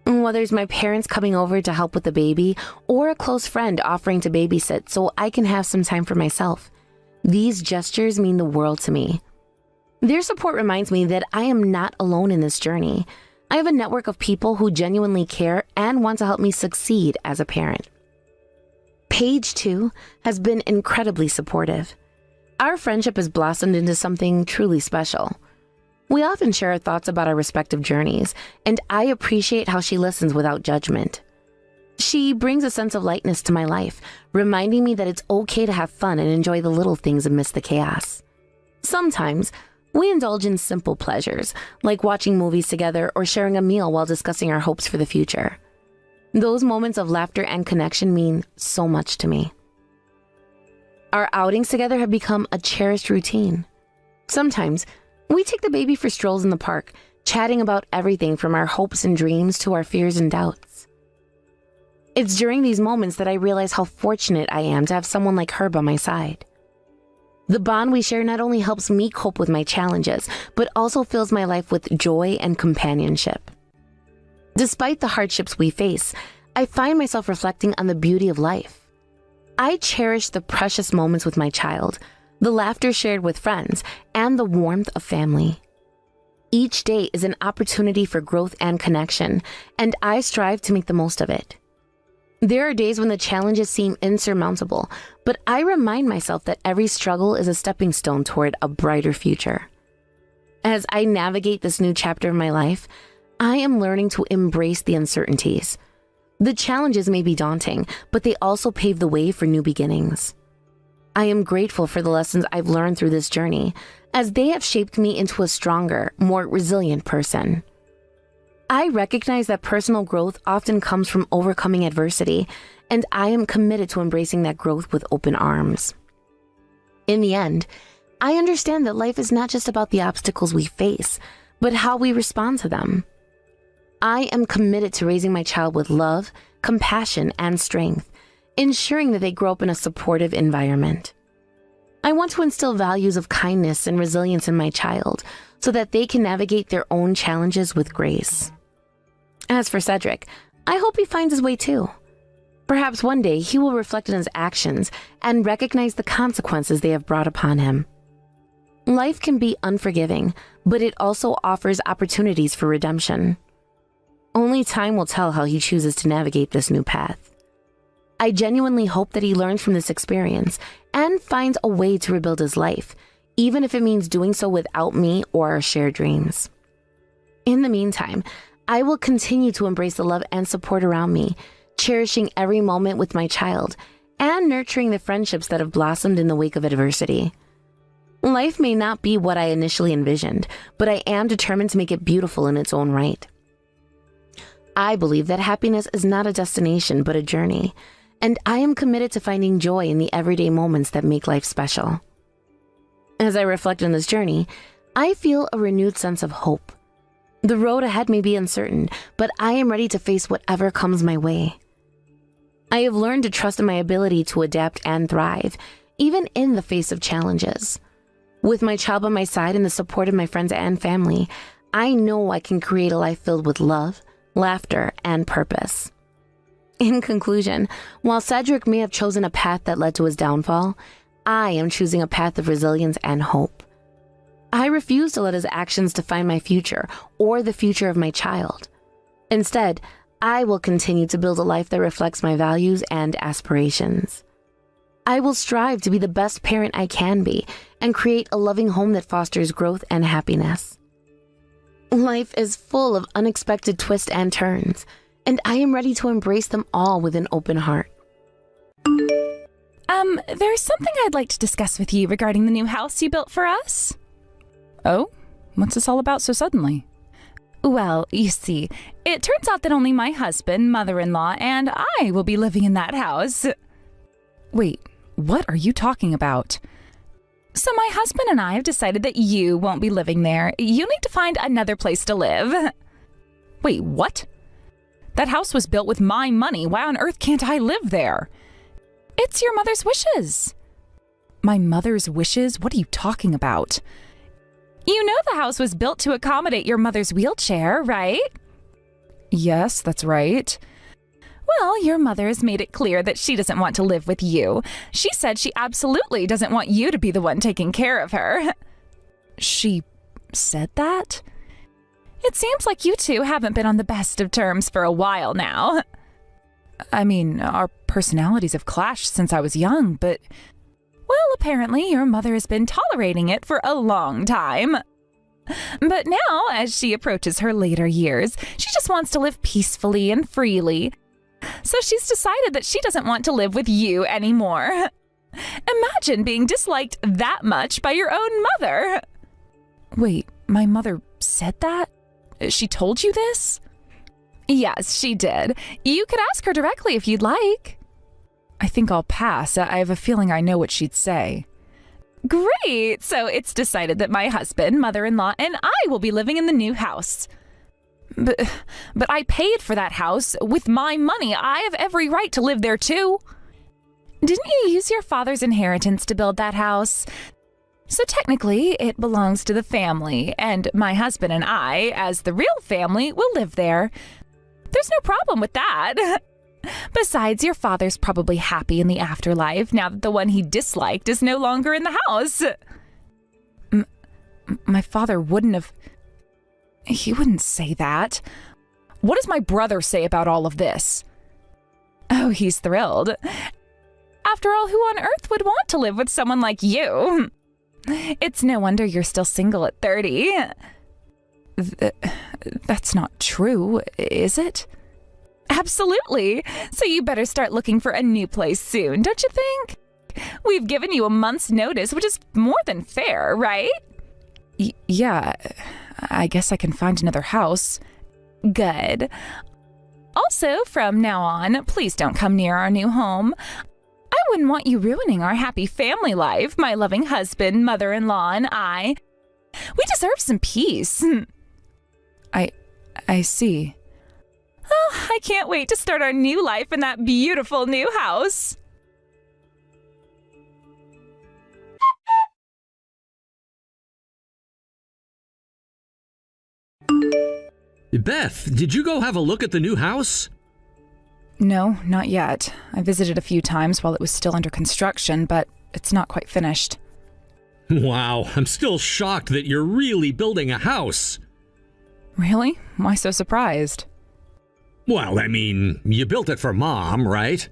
Whether it's my parents coming over to help with the baby or a close friend offering to babysit so I can have some time for myself, these gestures mean the world to me. Their support reminds me that I am not alone in this journey. I have a network of people who genuinely care and want to help me succeed as a parent. Paige, too, has been incredibly supportive. Our friendship has blossomed into something truly special. We often share our thoughts about our respective journeys, and I appreciate how she listens without judgment. She brings a sense of lightness to my life, reminding me that it's okay to have fun and enjoy the little things amidst the chaos. Sometimes, we indulge in simple pleasures, like watching movies together or sharing a meal while discussing our hopes for the future. Those moments of laughter and connection mean so much to me. Our outings together have become a cherished routine. Sometimes, we take the baby for strolls in the park, chatting about everything from our hopes and dreams to our fears and doubts. It's during these moments that I realize how fortunate I am to have someone like her by my side. The bond we share not only helps me cope with my challenges, but also fills my life with joy and companionship. Despite the hardships we face, I find myself reflecting on the beauty of life. I cherish the precious moments with my child, the laughter shared with friends, and the warmth of family. Each day is an opportunity for growth and connection, and I strive to make the most of it. There are days when the challenges seem insurmountable, but I remind myself that every struggle is a stepping stone toward a brighter future. As I navigate this new chapter of my life, I am learning to embrace the uncertainties. The challenges may be daunting, but they also pave the way for new beginnings. I am grateful for the lessons I've learned through this journey, as they have shaped me into a stronger, more resilient person. I recognize that personal growth often comes from overcoming adversity, and I am committed to embracing that growth with open arms. In the end, I understand that life is not just about the obstacles we face, but how we respond to them. I am committed to raising my child with love, compassion, and strength, ensuring that they grow up in a supportive environment. I want to instill values of kindness and resilience in my child so that they can navigate their own challenges with grace. As for Cedric, I hope he finds his way too. Perhaps one day he will reflect on his actions and recognize the consequences they have brought upon him. Life can be unforgiving, but it also offers opportunities for redemption. Only time will tell how he chooses to navigate this new path. I genuinely hope that he learns from this experience and finds a way to rebuild his life, even if it means doing so without me or our shared dreams. In the meantime, I will continue to embrace the love and support around me, cherishing every moment with my child and nurturing the friendships that have blossomed in the wake of adversity. Life may not be what I initially envisioned, but I am determined to make it beautiful in its own right. I believe that happiness is not a destination, but a journey, and I am committed to finding joy in the everyday moments that make life special. As I reflect on this journey, I feel a renewed sense of hope. The road ahead may be uncertain, but I am ready to face whatever comes my way. I have learned to trust in my ability to adapt and thrive, even in the face of challenges. With my child by my side and the support of my friends and family, I know I can create a life filled with love, laughter, and purpose. In conclusion, while Cedric may have chosen a path that led to his downfall, I am choosing a path of resilience and hope. I refuse to let his actions define my future or the future of my child. Instead, I will continue to build a life that reflects my values and aspirations. I will strive to be the best parent I can be and create a loving home that fosters growth and happiness. Life is full of unexpected twists and turns, and I am ready to embrace them all with an open heart. There's something I'd like to discuss with you regarding the new house you built for us. Oh? What's this all about so suddenly? Well, you see, it turns out that only my husband, mother-in-law, and I will be living in that house. Wait, what are you talking about? So my husband and I have decided that you won't be living there. You need to find another place to live. Wait, what? That house was built with my money. Why on earth can't I live there? It's your mother's wishes. My mother's wishes? What are you talking about? You know the house was built to accommodate your mother's wheelchair, right? Yes, that's right. Well, your mother has made it clear that she doesn't want to live with you. She said she absolutely doesn't want you to be the one taking care of her. She said that? It seems like you two haven't been on the best of terms for a while now. I mean, our personalities have clashed since I was young, but... Well, apparently your mother has been tolerating it for a long time. But now, as she approaches her later years, she just wants to live peacefully and freely. So she's decided that she doesn't want to live with you anymore. Imagine being disliked that much by your own mother. Wait, my mother said that? She told you this? Yes, she did. You could ask her directly if you'd like. I think I'll pass. I have a feeling I know what she'd say. Great! So it's decided that my husband, mother-in-law, and I will be living in the new house. But I paid for that house with my money. I have every right to live there too. Didn't you use your father's inheritance to build that house? So technically, it belongs to the family, and my husband and I, as the real family, will live there. There's no problem with that. Besides, your father's probably happy in the afterlife now that the one he disliked is no longer in the house. My father wouldn't have... He wouldn't say that. What does my brother say about all of this? Oh, he's thrilled. After all, who on earth would want to live with someone like you? It's no wonder you're still single at 30. That's not true, is it? Absolutely. So you better start looking for a new place soon, don't you think? We've given you a month's notice, which is more than fair, right? Yeah, I guess I can find another house. Good. Also, from now on, please don't come near our new home. I wouldn't want you ruining our happy family life, my loving husband, mother-in-law, and I. We deserve some peace. I see. Oh, I can't wait to start our new life in that beautiful new house. Beth, did you go have a look at the new house? No, not yet. I visited a few times while it was still under construction, but it's not quite finished. Wow, I'm still shocked that you're really building a house. Really? Why so surprised? Well, I mean, you built it for Mom, right?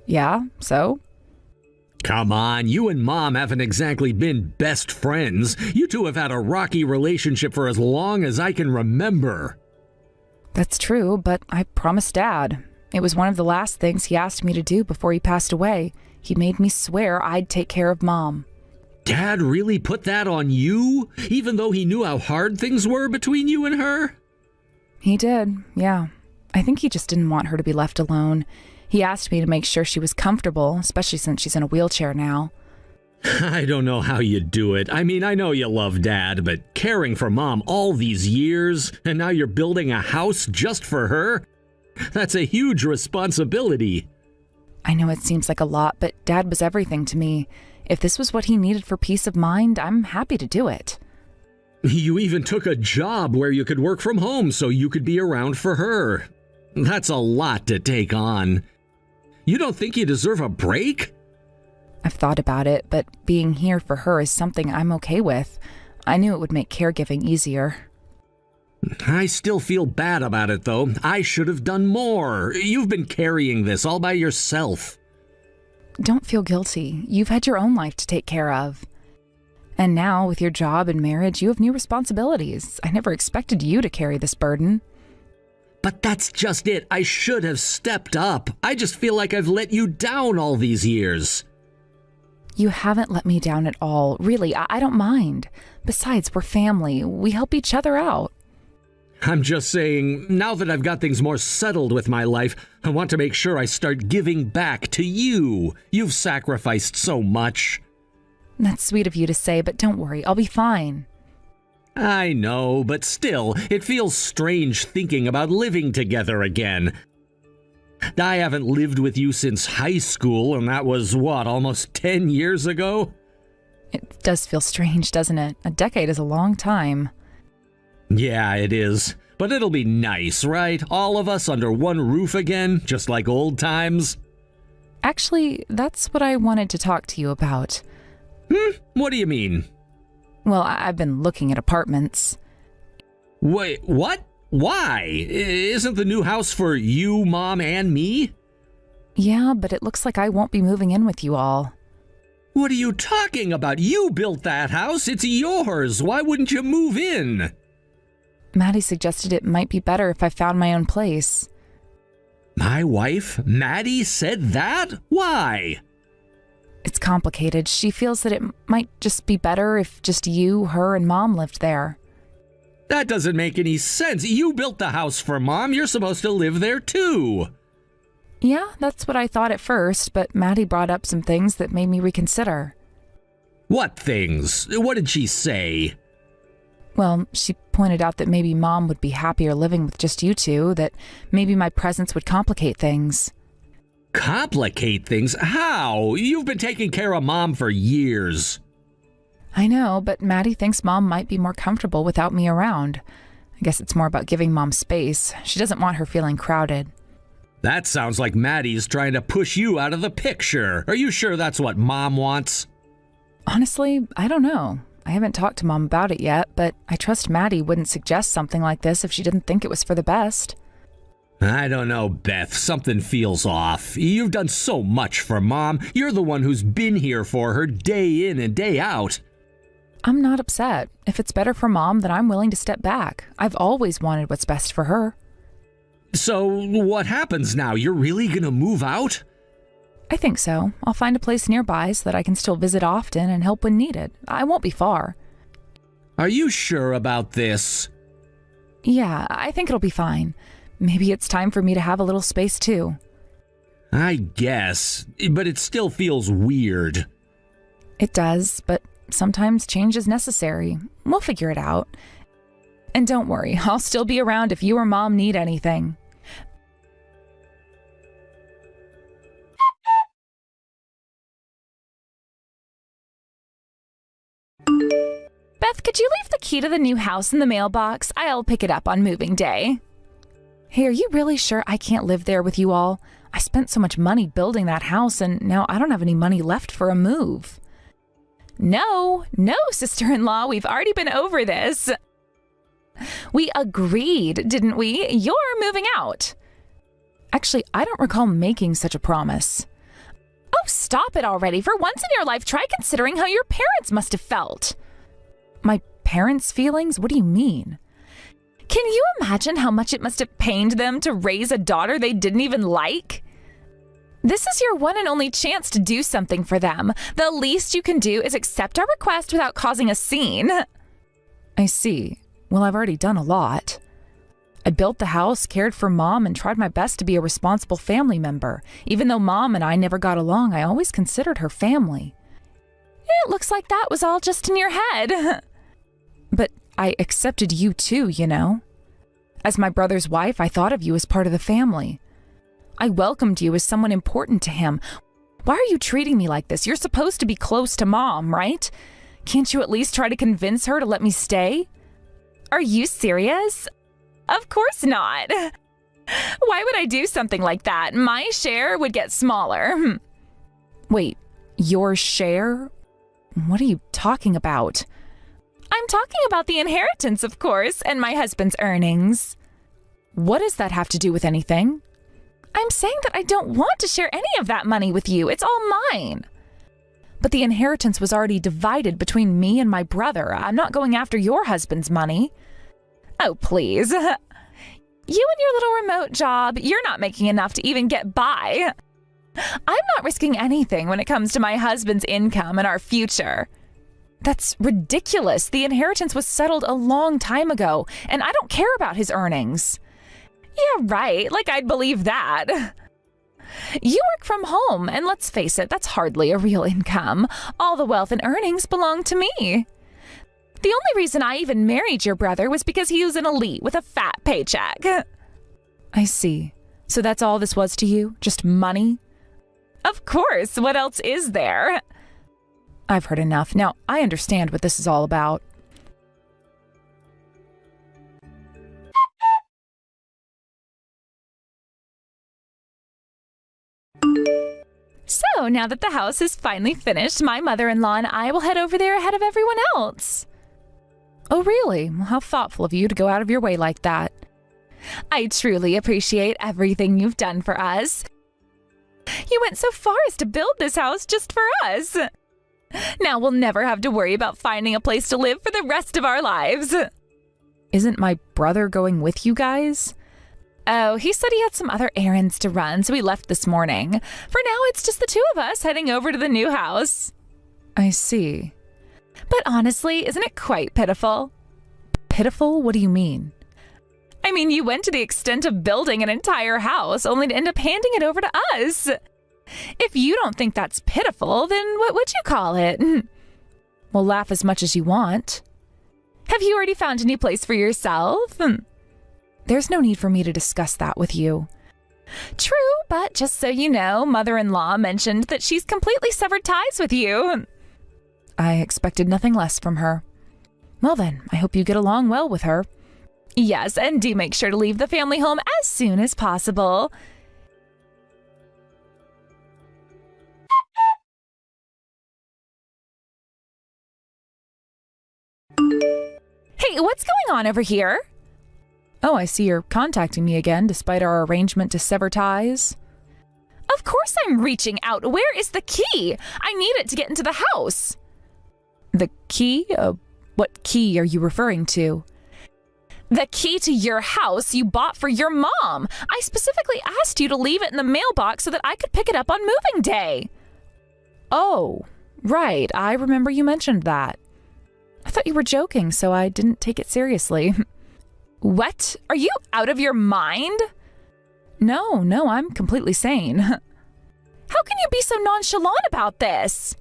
Yeah, so? Come on, you and Mom haven't exactly been best friends. You two have had a rocky relationship for as long as I can remember. That's true, but I promised Dad. It was one of the last things he asked me to do before he passed away. He made me swear I'd take care of Mom. Dad really put that on you? Even though he knew how hard things were between you and her? He did, yeah. I think he just didn't want her to be left alone. He asked me to make sure she was comfortable, especially since she's in a wheelchair now. I don't know how you do it. I mean, I know you love Dad, but caring for Mom all these years, and now you're building a house just for her? That's a huge responsibility. I know it seems like a lot, but Dad was everything to me. If this was what he needed for peace of mind, I'm happy to do it. You even took a job where you could work from home so you could be around for her. That's a lot to take on. You don't think you deserve a break? I've thought about it, but being here for her is something I'm okay with. I knew it would make caregiving easier. I still feel bad about it, though. I should have done more. You've been carrying this all by yourself. Don't feel guilty. You've had your own life to take care of. And now, with your job and marriage, you have new responsibilities. I never expected you to carry this burden. But that's just it. I should have stepped up. I just feel like I've let you down all these years. You haven't let me down at all. Really, I don't mind. Besides, we're family. We help each other out. I'm just saying, now that I've got things more settled with my life, I want to make sure I start giving back to you. You've sacrificed so much. That's sweet of you to say, but don't worry, I'll be fine. I know, but still, it feels strange thinking about living together again. I haven't lived with you since high school, and that was, almost 10 years ago? It does feel strange, doesn't it? A decade is a long time. Yeah, it is. But it'll be nice, right? All of us under one roof again, just like old times. Actually, that's what I wanted to talk to you about. What do you mean? Well, I've been looking at apartments. Wait, what? Why? Isn't the new house for you, Mom, and me? Yeah, but it looks like I won't be moving in with you all. What are you talking about? You built that house. It's yours. Why wouldn't you move in? Maddie suggested it might be better if I found my own place. My wife, Maddie, said that? Why? It's complicated. She feels that it might just be better if just you, her, and Mom lived there. That doesn't make any sense. You built the house for Mom. You're supposed to live there too. Yeah, that's what I thought at first, but Maddie brought up some things that made me reconsider. What things? What did she say? Well, she pointed out that maybe Mom would be happier living with just you two, that maybe my presence would complicate things. Complicate things? How? You've been taking care of Mom for years. I know, but Maddie thinks Mom might be more comfortable without me around. I guess it's more about giving Mom space. She doesn't want her feeling crowded. That sounds like Maddie's trying to push you out of the picture. Are you sure that's what Mom wants? Honestly, I don't know. I haven't talked to Mom about it yet, but I trust Maddie wouldn't suggest something like this if she didn't think it was for the best. I don't know, Beth. Something feels off. You've done so much for Mom. You're the one who's been here for her day in and day out. I'm not upset. If it's better for Mom, then I'm willing to step back. I've always wanted what's best for her. So what happens now? You're really gonna move out? I think so. I'll find a place nearby so that I can still visit often and help when needed. I won't be far. Are you sure about this? Yeah, I think it'll be fine. Maybe it's time for me to have a little space too. I guess, but it still feels weird. It does, but sometimes change is necessary. We'll figure it out. And don't worry, I'll still be around if you or Mom need anything. Beth, could you leave the key to the new house in the mailbox? I'll pick it up on moving day. Hey, are you really sure I can't live there with you all? I spent so much money building that house, and now I don't have any money left for a move. No, sister-in-law, we've already been over this. We agreed, didn't we? You're moving out. Actually, I don't recall making such a promise. Oh, stop it already. For once in your life, try considering how your parents must have felt. My parents' feelings? What do you mean? Can you imagine how much it must have pained them to raise a daughter they didn't even like? This is your one and only chance to do something for them. The least you can do is accept our request without causing a scene. I see. Well, I've already done a lot. I built the house, cared for Mom, and tried my best to be a responsible family member. Even though Mom and I never got along, I always considered her family. It looks like that was all just in your head. But I accepted you too, you know. As my brother's wife, I thought of you as part of the family. I welcomed you as someone important to him. Why are you treating me like this? You're supposed to be close to Mom, right? Can't you at least try to convince her to let me stay? Are you serious? Of course not. Why would I do something like that? My share would get smaller. Wait, your share? What are you talking about? I'm talking about the inheritance, of course, and my husband's earnings. What does that have to do with anything? I'm saying that I don't want to share any of that money with you. It's all mine. But the inheritance was already divided between me and my brother. I'm not going after your husband's money. Oh, please. You and your little remote job, you're not making enough to even get by. I'm not risking anything when it comes to my husband's income and our future. That's ridiculous. The inheritance was settled a long time ago, and I don't care about his earnings. Yeah, right. Like I'd believe that. You work from home, and let's face it, that's hardly a real income. All the wealth and earnings belong to me. The only reason I even married your brother was because he was an elite with a fat paycheck. I see. So that's all this was to you? Just money? Of course. What else is there? I've heard enough. Now, I understand what this is all about. So, now that the house is finally finished, my mother-in-law and I will head over there ahead of everyone else. Oh, really? Well, how thoughtful of you to go out of your way like that. I truly appreciate everything you've done for us. You went so far as to build this house just for us. Now we'll never have to worry about finding a place to live for the rest of our lives. Isn't my brother going with you guys? Oh, he said he had some other errands to run, so he left this morning. For now, it's just the two of us heading over to the new house. I see. But honestly, isn't it quite pitiful? Pitiful? What do you mean? I mean, you went to the extent of building an entire house only to end up handing it over to us. If you don't think that's pitiful, then what would you call it? We'll laugh as much as you want. Have you already found a new place for yourself? There's no need for me to discuss that with you. True, but just so you know, mother-in-law mentioned that she's completely severed ties with you. I expected nothing less from her. Well then, I hope you get along well with her. Yes, and do make sure to leave the family home as soon as possible. Hey, what's going on over here? Oh, I see you're contacting me again, despite our arrangement to sever ties. Of course I'm reaching out. Where is the key? I need it to get into the house. The key? What key are you referring to? The key to your house you bought for your mom. I specifically asked you to leave it in the mailbox so that I could pick it up on moving day. Oh, right. I remember you mentioned that. I thought you were joking, so I didn't take it seriously. What? Are you out of your mind? No, I'm completely sane. How can you be so nonchalant about this?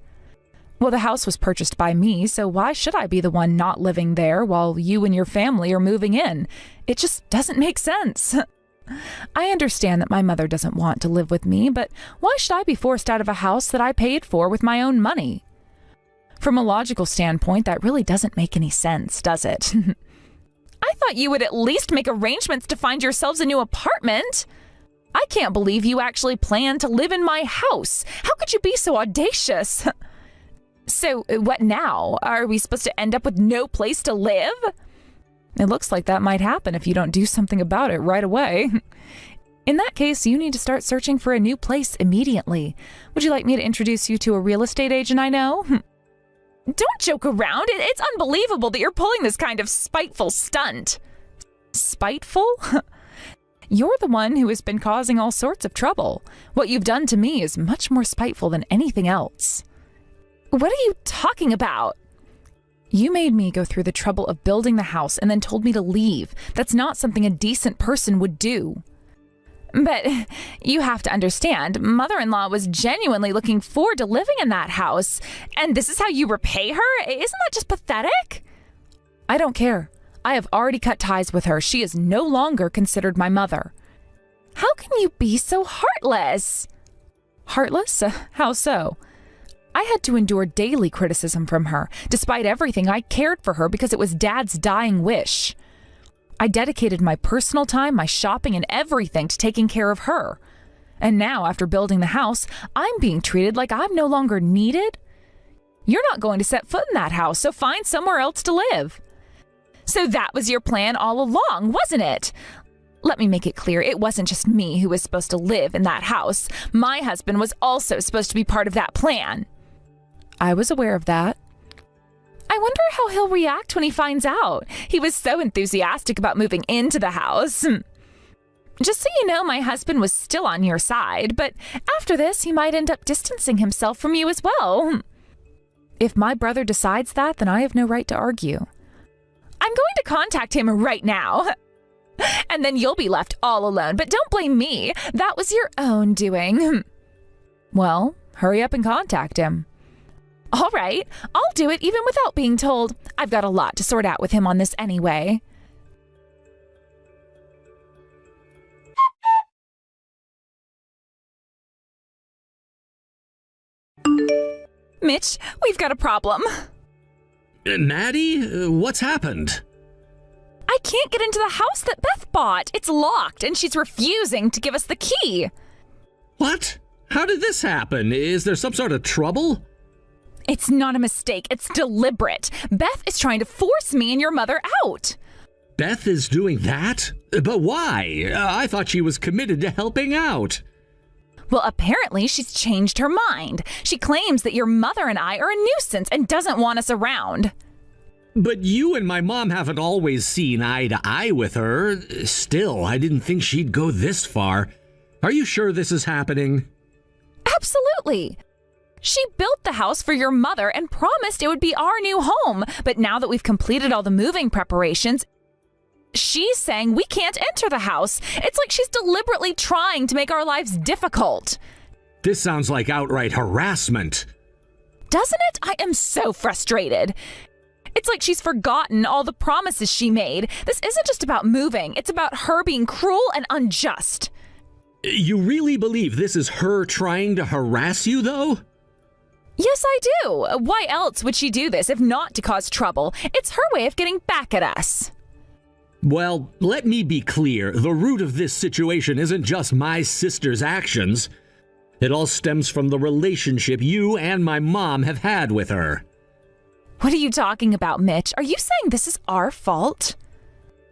Well, the house was purchased by me, so why should I be the one not living there while you and your family are moving in? It just doesn't make sense. I understand that my mother doesn't want to live with me, but why should I be forced out of a house that I paid for with my own money? From a logical standpoint, that really doesn't make any sense, does it? I thought you would at least make arrangements to find yourselves a new apartment. I can't believe you actually plan to live in my house. How could you be so audacious? So, what now? Are we supposed to end up with no place to live? It looks like that might happen if you don't do something about it right away. In that case, you need to start searching for a new place immediately. Would you like me to introduce you to a real estate agent I know? Don't joke around. It's unbelievable that you're pulling this kind of spiteful stunt. Spiteful? You're the one who has been causing all sorts of trouble. What you've done to me is much more spiteful than anything else. What are you talking about? You made me go through the trouble of building the house and then told me to leave. That's not something a decent person would do. But you have to understand, mother-in-law was genuinely looking forward to living in that house, and this is how you repay her? Isn't that just pathetic? I don't care. I have already cut ties with her. She is no longer considered my mother. How can you be so heartless? Heartless? How so? I had to endure daily criticism from her. Despite everything, I cared for her because it was Dad's dying wish. I dedicated my personal time, my shopping, and everything to taking care of her. And now, after building the house, I'm being treated like I'm no longer needed. You're not going to set foot in that house, so find somewhere else to live. So that was your plan all along, wasn't it? Let me make it clear, it wasn't just me who was supposed to live in that house. My husband was also supposed to be part of that plan. I was aware of that. I wonder how he'll react when he finds out. He was so enthusiastic about moving into the house. Just so you know, my husband was still on your side, but after this, he might end up distancing himself from you as well. If my brother decides that, then I have no right to argue. I'm going to contact him right now. And then you'll be left all alone, but don't blame me. That was your own doing. Well, hurry up and contact him. All right, I'll do it even without being told. I've got a lot to sort out with him on this anyway. Mitch, we've got a problem. Maddie, what's happened? I can't get into the house that Beth bought. It's locked, and she's refusing to give us the key. What? How did this happen? Is there some sort of trouble? It's not a mistake. It's deliberate. Beth is trying to force me and your mother out. Beth is doing that? But why? I thought she was committed to helping out. Well, apparently she's changed her mind. She claims that your mother and I are a nuisance and doesn't want us around. But you and my mom haven't always seen eye to eye with her. Still, I didn't think she'd go this far. Are you sure this is happening? Absolutely. She built the house for your mother and promised it would be our new home. But now that we've completed all the moving preparations, She's saying we can't enter the house. It's like she's deliberately trying to make our lives difficult. This sounds like outright harassment. Doesn't it? I am so frustrated. It's like she's forgotten all the promises she made. This isn't just about moving. It's about her being cruel and unjust. You really believe this is her trying to harass you, though? Yes, I do. Why else would she do this if not to cause trouble? It's her way of getting back at us. Well, let me be clear. The root of this situation isn't just my sister's actions. It all stems from the relationship you and my mom have had with her. What are you talking about, Mitch? Are you saying this is our fault?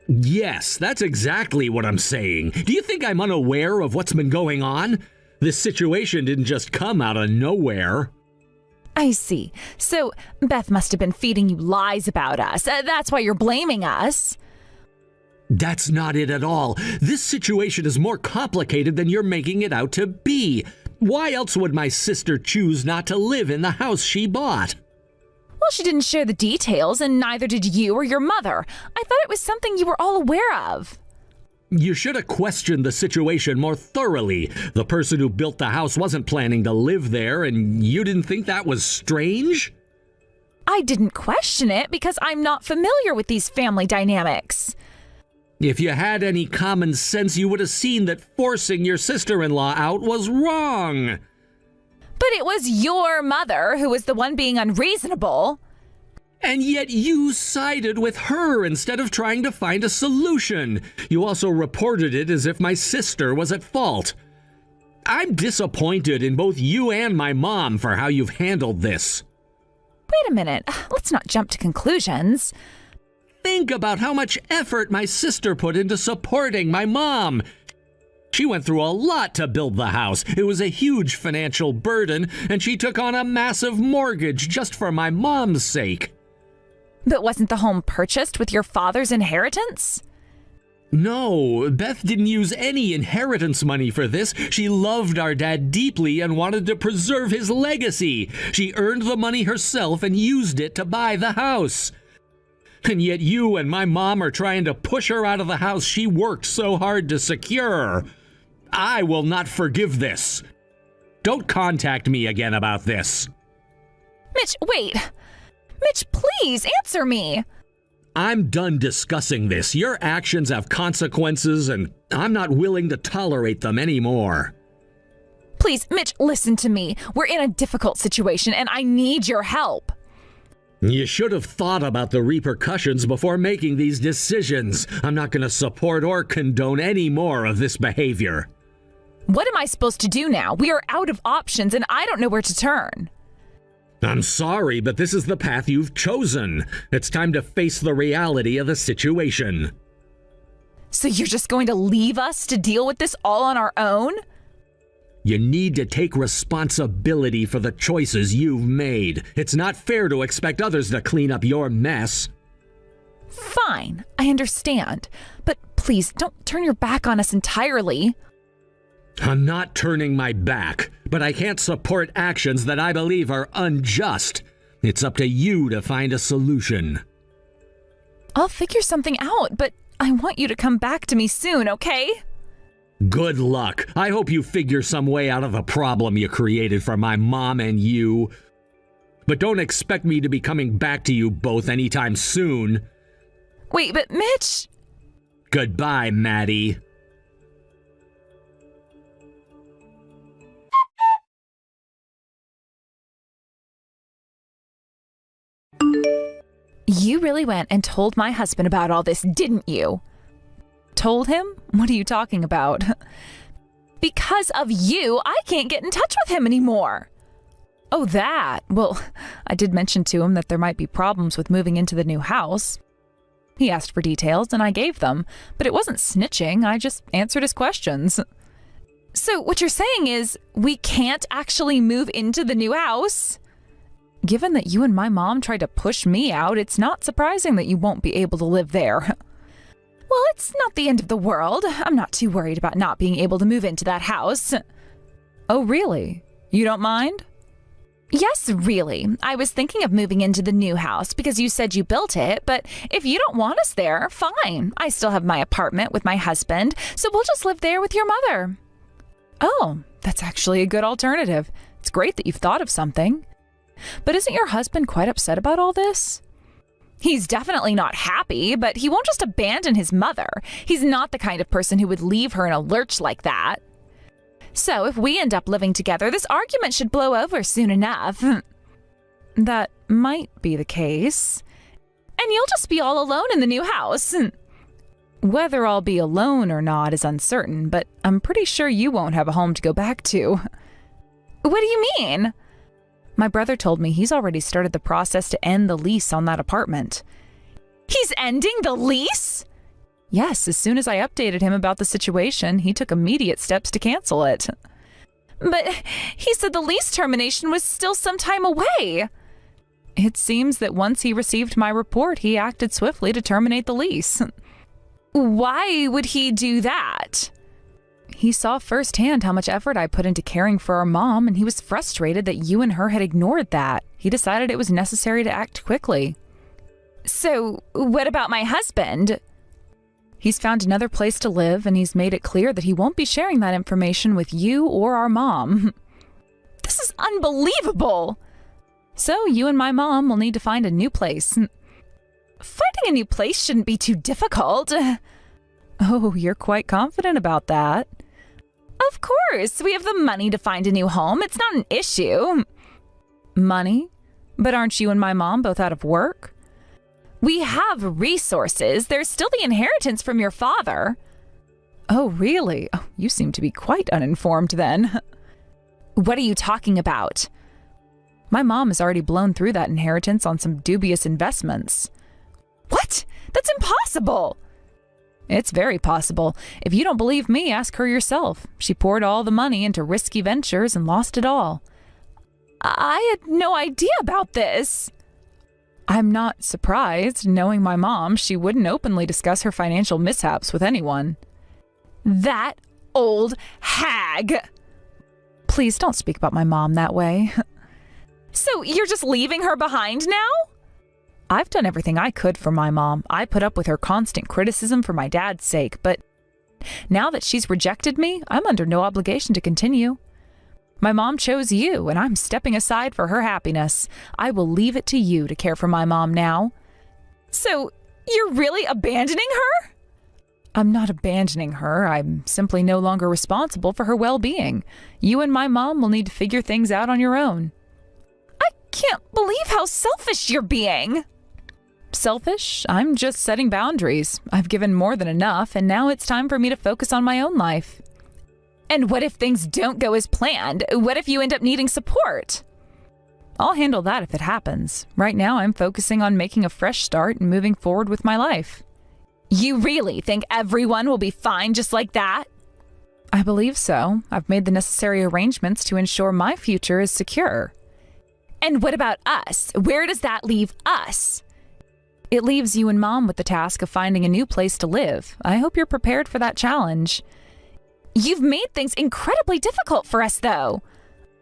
Yes, that's exactly what I'm saying. Do you think I'm unaware of what's been going on? This situation didn't just come out of nowhere. I see. So Beth must have been feeding you lies about us. That's why you're blaming us. That's not it at all. This situation is more complicated than you're making it out to be. Why else would my sister choose not to live in the house she bought? Well, she didn't share the details, and neither did you or your mother. I thought it was something you were all aware of. You should have questioned the situation more thoroughly. The person who built the house wasn't planning to live there, and you didn't think that was strange? I didn't question it because I'm not familiar with these family dynamics. If you had any common sense, you would have seen that forcing your sister-in-law out was wrong. But it was your mother who was the one being unreasonable. And yet you sided with her instead of trying to find a solution. You also reported it as if my sister was at fault. I'm disappointed in both you and my mom for how you've handled this. Wait a minute. Let's not jump to conclusions. Think about how much effort my sister put into supporting my mom. She went through a lot to build the house. It was a huge financial burden, and she took on a massive mortgage just for my mom's sake. But wasn't the home purchased with your father's inheritance? No, Beth didn't use any inheritance money for this. She loved our dad deeply and wanted to preserve his legacy. She earned the money herself and used it to buy the house. And yet you and my mom are trying to push her out of the house she worked so hard to secure. I will not forgive this. Don't contact me again about this. Mitch, wait. Mitch, please answer me. I'm done discussing this. Your actions have consequences, and I'm not willing to tolerate them anymore. Please, Mitch, listen to me. We're in a difficult situation, and I need your help. You should have thought about the repercussions before making these decisions. I'm not going to support or condone any more of this behavior. What am I supposed to do now? We are out of options, and I don't know where to turn. I'm sorry, but this is the path you've chosen. It's time to face the reality of the situation. So you're just going to leave us to deal with this all on our own? You need to take responsibility for the choices you've made. It's not fair to expect others to clean up your mess. Fine, I understand. But please, don't turn your back on us entirely. I'm not turning my back, but I can't support actions that I believe are unjust. It's up to you to find a solution. I'll figure something out, but I want you to come back to me soon, okay? Good luck. I hope you figure some way out of the problem you created for my mom and you. But don't expect me to be coming back to you both anytime soon. Wait, but Mitch... Goodbye, Maddie. You really went and told my husband about all this, didn't you? Told him? What are you talking about? Because of you, I can't get in touch with him anymore. Oh, that. Well, I did mention to him that there might be problems with moving into the new house. He asked for details, and I gave them, but it wasn't snitching. I just answered his questions. So what you're saying is we can't actually move into the new house? Given that you and my mom tried to push me out, it's not surprising that you won't be able to live there. Well, it's not the end of the world. I'm not too worried about not being able to move into that house. Oh, really? You don't mind? Yes, really. I was thinking of moving into the new house because you said you built it, but if you don't want us there, fine. I still have my apartment with my husband, so we'll just live there with your mother. Oh, that's actually a good alternative. It's great that you've thought of something. But isn't your husband quite upset about all this? He's definitely not happy, but he won't just abandon his mother. He's not the kind of person who would leave her in a lurch like that. So if we end up living together, this argument should blow over soon enough. That might be the case. And you'll just be all alone in the new house. Whether I'll be alone or not is uncertain, but I'm pretty sure you won't have a home to go back to. What do you mean? My brother told me he's already started the process to end the lease on that apartment. He's ending the lease? Yes, as soon as I updated him about the situation, he took immediate steps to cancel it. But he said the lease termination was still some time away. It seems that once he received my report, he acted swiftly to terminate the lease. Why would he do that? He saw firsthand how much effort I put into caring for our mom, and he was frustrated that you and her had ignored that. He decided it was necessary to act quickly. So, what about my husband? He's found another place to live, and he's made it clear that he won't be sharing that information with you or our mom. This is unbelievable! So, you and my mom will need to find a new place. Finding a new place shouldn't be too difficult. Oh, you're quite confident about that. Of course, we have the money to find a new home. It's not an issue. Money? But aren't you and my mom both out of work? We have resources. There's still the inheritance from your father. Oh, really? Oh, you seem to be quite uninformed then. What are you talking about? My mom has already blown through that inheritance on some dubious investments. What? That's impossible! It's very possible. If you don't believe me, ask her yourself. She poured all the money into risky ventures and lost it all. I had no idea about this. I'm not surprised. Knowing my mom, she wouldn't openly discuss her financial mishaps with anyone. That old hag! Please don't speak about my mom that way. So you're just leaving her behind now? I've done everything I could for my mom. I put up with her constant criticism for my dad's sake, but now that she's rejected me, I'm under no obligation to continue. My mom chose you, and I'm stepping aside for her happiness. I will leave it to you to care for my mom now. So, you're really abandoning her? I'm not abandoning her. I'm simply no longer responsible for her well-being. You and my mom will need to figure things out on your own. I can't believe how selfish you're being. Selfish? I'm just setting boundaries. I've given more than enough, and now it's time for me to focus on my own life. And what if things don't go as planned? What if you end up needing support? I'll handle that if it happens. Right now, I'm focusing on making a fresh start and moving forward with my life. You really think everyone will be fine just like that? I believe so. I've made the necessary arrangements to ensure my future is secure. And what about us? Where does that leave us? It leaves you and Mom with the task of finding a new place to live. I hope you're prepared for that challenge. You've made things incredibly difficult for us, though.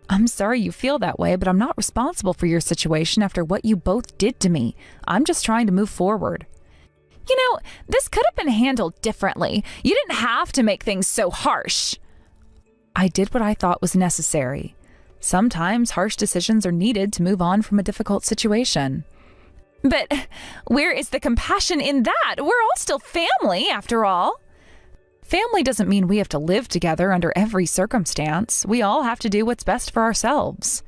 I'm sorry you feel that way, but I'm not responsible for your situation after what you both did to me. I'm just trying to move forward. You know, this could have been handled differently. You didn't have to make things so harsh. I did what I thought was necessary. Sometimes harsh decisions are needed to move on from a difficult situation. But where is the compassion in that? We're all still family, after all. Family doesn't mean we have to live together under every circumstance. We all have to do what's best for ourselves.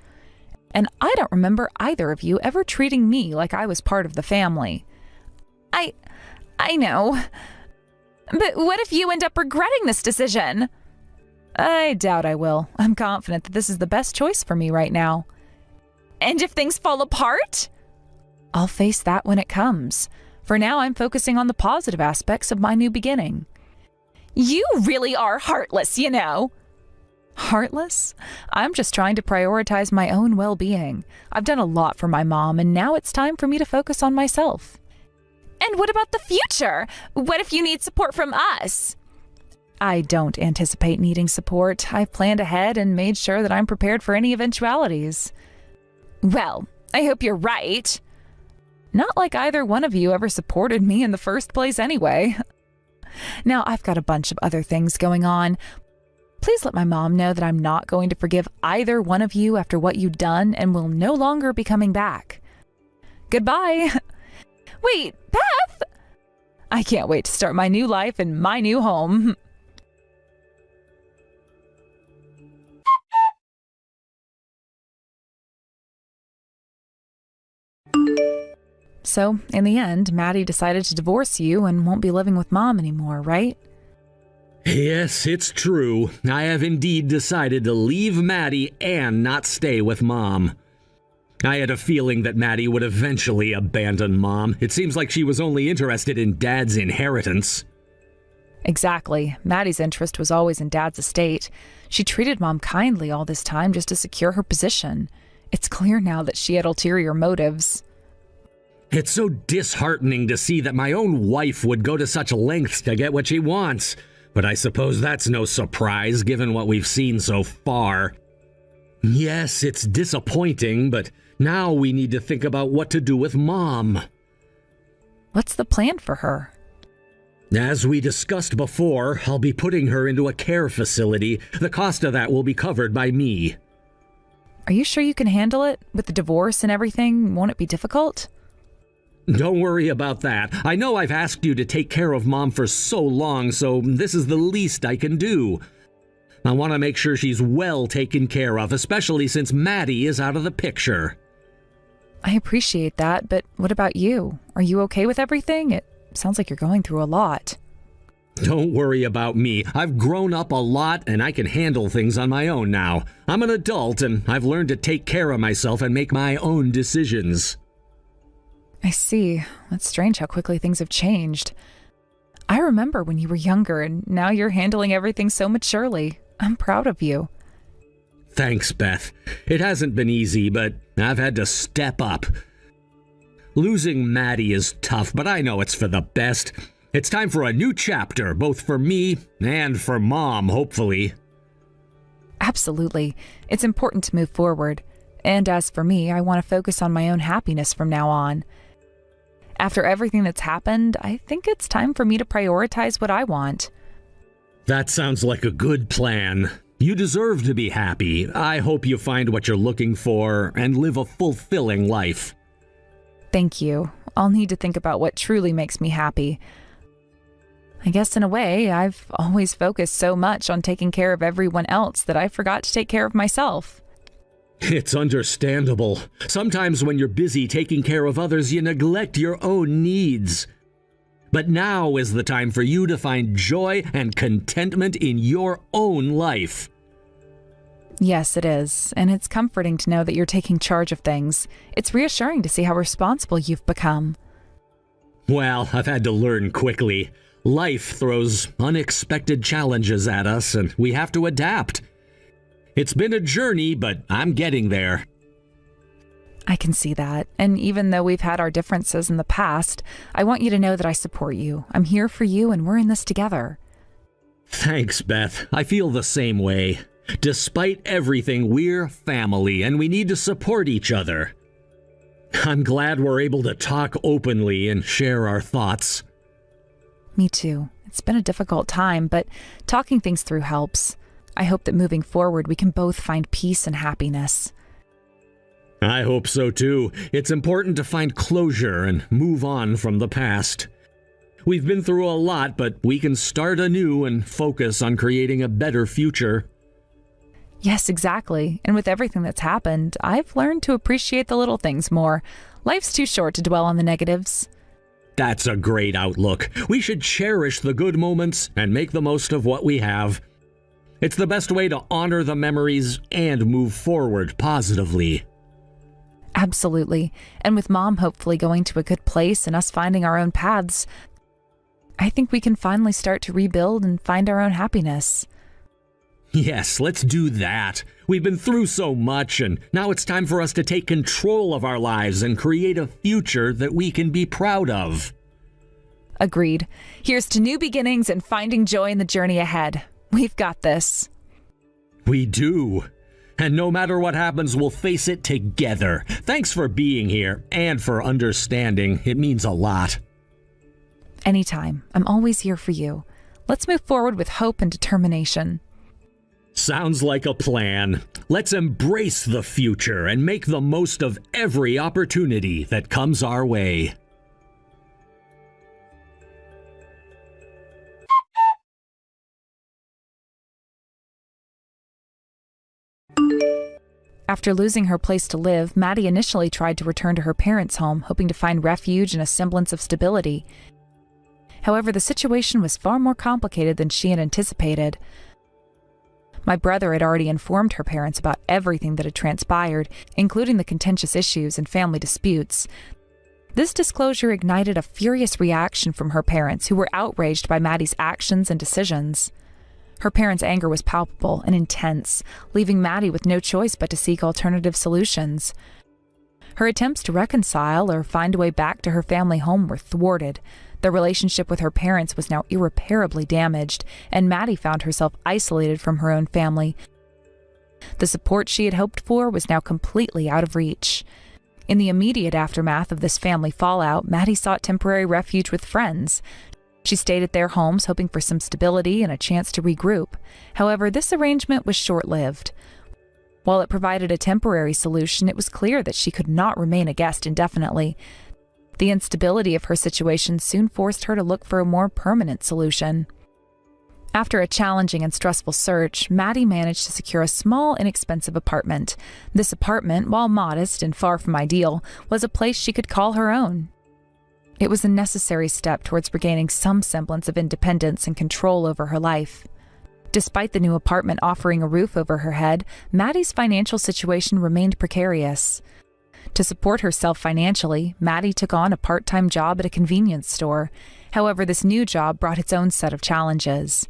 And I don't remember either of you ever treating me like I was part of the family. I know. But what if you end up regretting this decision? I doubt I will. I'm confident that this is the best choice for me right now. And if things fall apart? I'll face that when it comes. For now, I'm focusing on the positive aspects of my new beginning. You really are heartless, you know. Heartless? I'm just trying to prioritize my own well-being. I've done a lot for my mom, and now it's time for me to focus on myself. And what about the future? What if you need support from us? I don't anticipate needing support. I've planned ahead and made sure that I'm prepared for any eventualities. Well, I hope you're right. Not like either one of you ever supported me in the first place anyway. Now, I've got a bunch of other things going on. Please let my mom know that I'm not going to forgive either one of you after what you've done and will no longer be coming back. Goodbye. Wait, Beth! I can't wait to start my new life in my new home. So, in the end, Maddie decided to divorce you and won't be living with Mom anymore, right? Yes, it's true. I have indeed decided to leave Maddie and not stay with Mom. I had a feeling that Maddie would eventually abandon Mom. It seems like she was only interested in Dad's inheritance. Exactly. Maddie's interest was always in Dad's estate. She treated Mom kindly all this time just to secure her position. It's clear now that she had ulterior motives. It's so disheartening to see that my own wife would go to such lengths to get what she wants. But I suppose that's no surprise given what we've seen so far. Yes, it's disappointing, but now we need to think about what to do with Mom. What's the plan for her? As we discussed before, I'll be putting her into a care facility. The cost of that will be covered by me. Are you sure you can handle it? With the divorce and everything, won't it be difficult? Don't worry about that. I know I've asked you to take care of Mom for so long, so this is the least I can do. I want to make sure she's well taken care of, especially since Maddie is out of the picture. I appreciate that, but what about you? Are you okay with everything? It sounds like you're going through a lot. Don't worry about me. I've grown up a lot and I can handle things on my own now. I'm an adult and I've learned to take care of myself and make my own decisions. I see. That's strange how quickly things have changed. I remember when you were younger and now you're handling everything so maturely. I'm proud of you. Thanks, Beth. It hasn't been easy, but I've had to step up. Losing Maddie is tough, but I know it's for the best. It's time for a new chapter, both for me and for Mom, hopefully. Absolutely. It's important to move forward. And as for me, I want to focus on my own happiness from now on. After everything that's happened, I think it's time for me to prioritize what I want. That sounds like a good plan. You deserve to be happy. I hope you find what you're looking for and live a fulfilling life. Thank you. I'll need to think about what truly makes me happy. I guess in a way, I've always focused so much on taking care of everyone else that I forgot to take care of myself. It's understandable. Sometimes when you're busy taking care of others, you neglect your own needs. But now is the time for you to find joy and contentment in your own life. Yes, it is. And it's comforting to know that you're taking charge of things. It's reassuring to see how responsible you've become. Well, I've had to learn quickly. Life throws unexpected challenges at us, and we have to adapt. It's been a journey, but I'm getting there. I can see that. And even though we've had our differences in the past, I want you to know that I support you. I'm here for you, and we're in this together. Thanks, Beth. I feel the same way. Despite everything, we're family, and we need to support each other. I'm glad we're able to talk openly and share our thoughts. Me too. It's been a difficult time, but talking things through helps. I hope that moving forward, we can both find peace and happiness. I hope so too. It's important to find closure and move on from the past. We've been through a lot, but we can start anew and focus on creating a better future. Yes, exactly. And with everything that's happened, I've learned to appreciate the little things more. Life's too short to dwell on the negatives. That's a great outlook. We should cherish the good moments and make the most of what we have. It's the best way to honor the memories and move forward positively. Absolutely. And with Mom hopefully going to a good place and us finding our own paths, I think we can finally start to rebuild and find our own happiness. Yes, let's do that. We've been through so much, and now it's time for us to take control of our lives and create a future that we can be proud of. Agreed. Here's to new beginnings and finding joy in the journey ahead. We've got this. We do. And no matter what happens, we'll face it together. Thanks for being here and for understanding. It means a lot. Anytime. I'm always here for you. Let's move forward with hope and determination. Sounds like a plan. Let's embrace the future and make the most of every opportunity that comes our way. After losing her place to live, Maddie initially tried to return to her parents' home, hoping to find refuge and a semblance of stability. However, the situation was far more complicated than she had anticipated. My brother had already informed her parents about everything that had transpired, including the contentious issues and family disputes. This disclosure ignited a furious reaction from her parents, who were outraged by Maddie's actions and decisions. Her parents' anger was palpable and intense, leaving Maddie with no choice but to seek alternative solutions. Her attempts to reconcile or find a way back to her family home were thwarted. The relationship with her parents was now irreparably damaged, and Maddie found herself isolated from her own family. The support she had hoped for was now completely out of reach. In the immediate aftermath of this family fallout, Maddie sought temporary refuge with friends. She stayed at their homes, hoping for some stability and a chance to regroup. However, this arrangement was short-lived. While it provided a temporary solution, it was clear that she could not remain a guest indefinitely. The instability of her situation soon forced her to look for a more permanent solution. After a challenging and stressful search, Maddie managed to secure a small, inexpensive apartment. This apartment, while modest and far from ideal, was a place she could call her own. It was a necessary step towards regaining some semblance of independence and control over her life. Despite the new apartment offering a roof over her head, Maddie's financial situation remained precarious. To support herself financially, Maddie took on a part-time job at a convenience store. However, this new job brought its own set of challenges.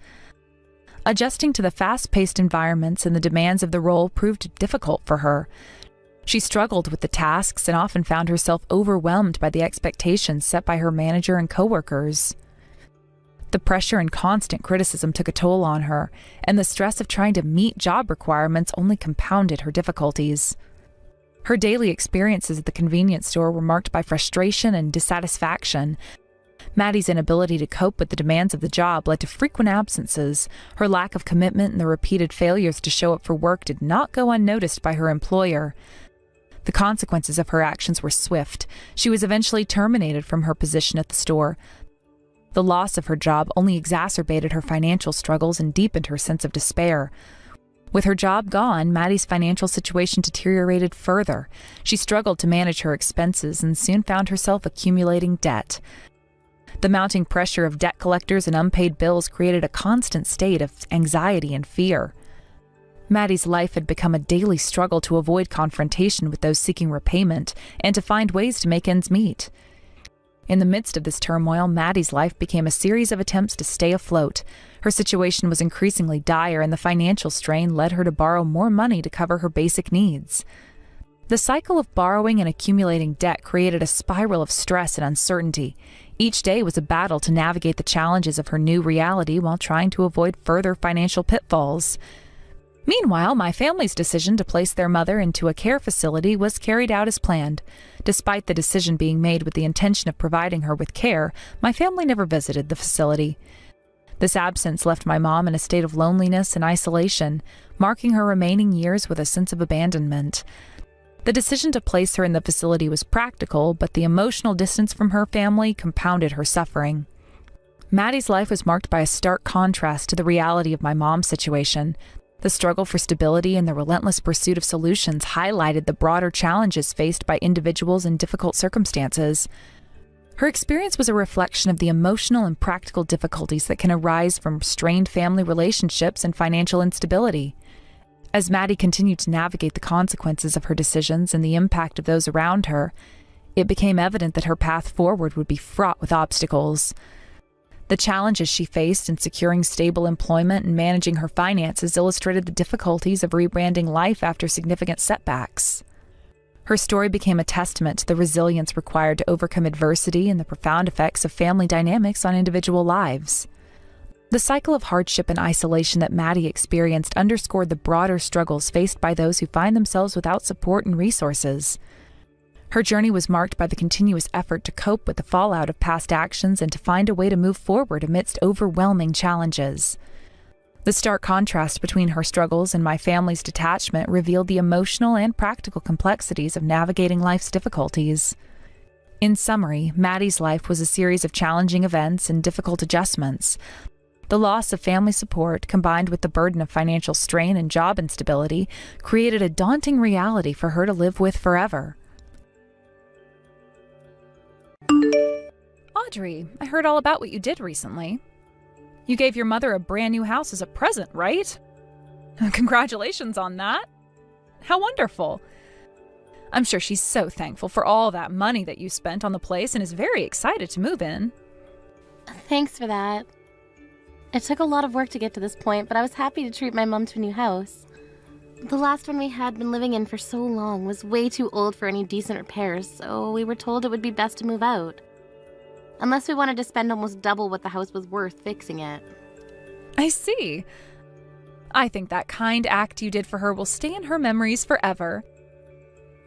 Adjusting to the fast-paced environments and the demands of the role proved difficult for her. She struggled with the tasks and often found herself overwhelmed by the expectations set by her manager and coworkers. The pressure and constant criticism took a toll on her, and the stress of trying to meet job requirements only compounded her difficulties. Her daily experiences at the convenience store were marked by frustration and dissatisfaction. Maddie's inability to cope with the demands of the job led to frequent absences. Her lack of commitment and the repeated failures to show up for work did not go unnoticed by her employer. The consequences of her actions were swift. She was eventually terminated from her position at the store. The loss of her job only exacerbated her financial struggles and deepened her sense of despair. With her job gone, Maddie's financial situation deteriorated further. She struggled to manage her expenses and soon found herself accumulating debt. The mounting pressure of debt collectors and unpaid bills created a constant state of anxiety and fear. Maddie's life had become a daily struggle to avoid confrontation with those seeking repayment and to find ways to make ends meet. In the midst of this turmoil, Maddie's life became a series of attempts to stay afloat. Her situation was increasingly dire, and the financial strain led her to borrow more money to cover her basic needs. The cycle of borrowing and accumulating debt created a spiral of stress and uncertainty. Each day was a battle to navigate the challenges of her new reality while trying to avoid further financial pitfalls. Meanwhile, my family's decision to place their mother into a care facility was carried out as planned. Despite the decision being made with the intention of providing her with care, my family never visited the facility. This absence left my mom in a state of loneliness and isolation, marking her remaining years with a sense of abandonment. The decision to place her in the facility was practical, but the emotional distance from her family compounded her suffering. Maddie's life was marked by a stark contrast to the reality of my mom's situation. The struggle for stability and the relentless pursuit of solutions highlighted the broader challenges faced by individuals in difficult circumstances. Her experience was a reflection of the emotional and practical difficulties that can arise from strained family relationships and financial instability. As Maddie continued to navigate the consequences of her decisions and the impact of those around her, it became evident that her path forward would be fraught with obstacles. The challenges she faced in securing stable employment and managing her finances illustrated the difficulties of rebranding life after significant setbacks. Her story became a testament to the resilience required to overcome adversity and the profound effects of family dynamics on individual lives. The cycle of hardship and isolation that Maddie experienced underscored the broader struggles faced by those who find themselves without support and resources. Her journey was marked by the continuous effort to cope with the fallout of past actions and to find a way to move forward amidst overwhelming challenges. The stark contrast between her struggles and my family's detachment revealed the emotional and practical complexities of navigating life's difficulties. In summary, Maddie's life was a series of challenging events and difficult adjustments. The loss of family support, combined with the burden of financial strain and job instability, created a daunting reality for her to live with forever. Audrey, I heard all about what you did recently. You gave your mother a brand new house as a present, right? Congratulations on that. How wonderful. I'm sure she's so thankful for all that money that you spent on the place and is very excited to move in. Thanks for that. It took a lot of work to get to this point, but I was happy to treat my mom to a new house. The last one we had been living in for so long was way too old for any decent repairs, so we were told it would be best to move out. Unless we wanted to spend almost double what the house was worth fixing it. I see. I think that kind act you did for her will stay in her memories forever.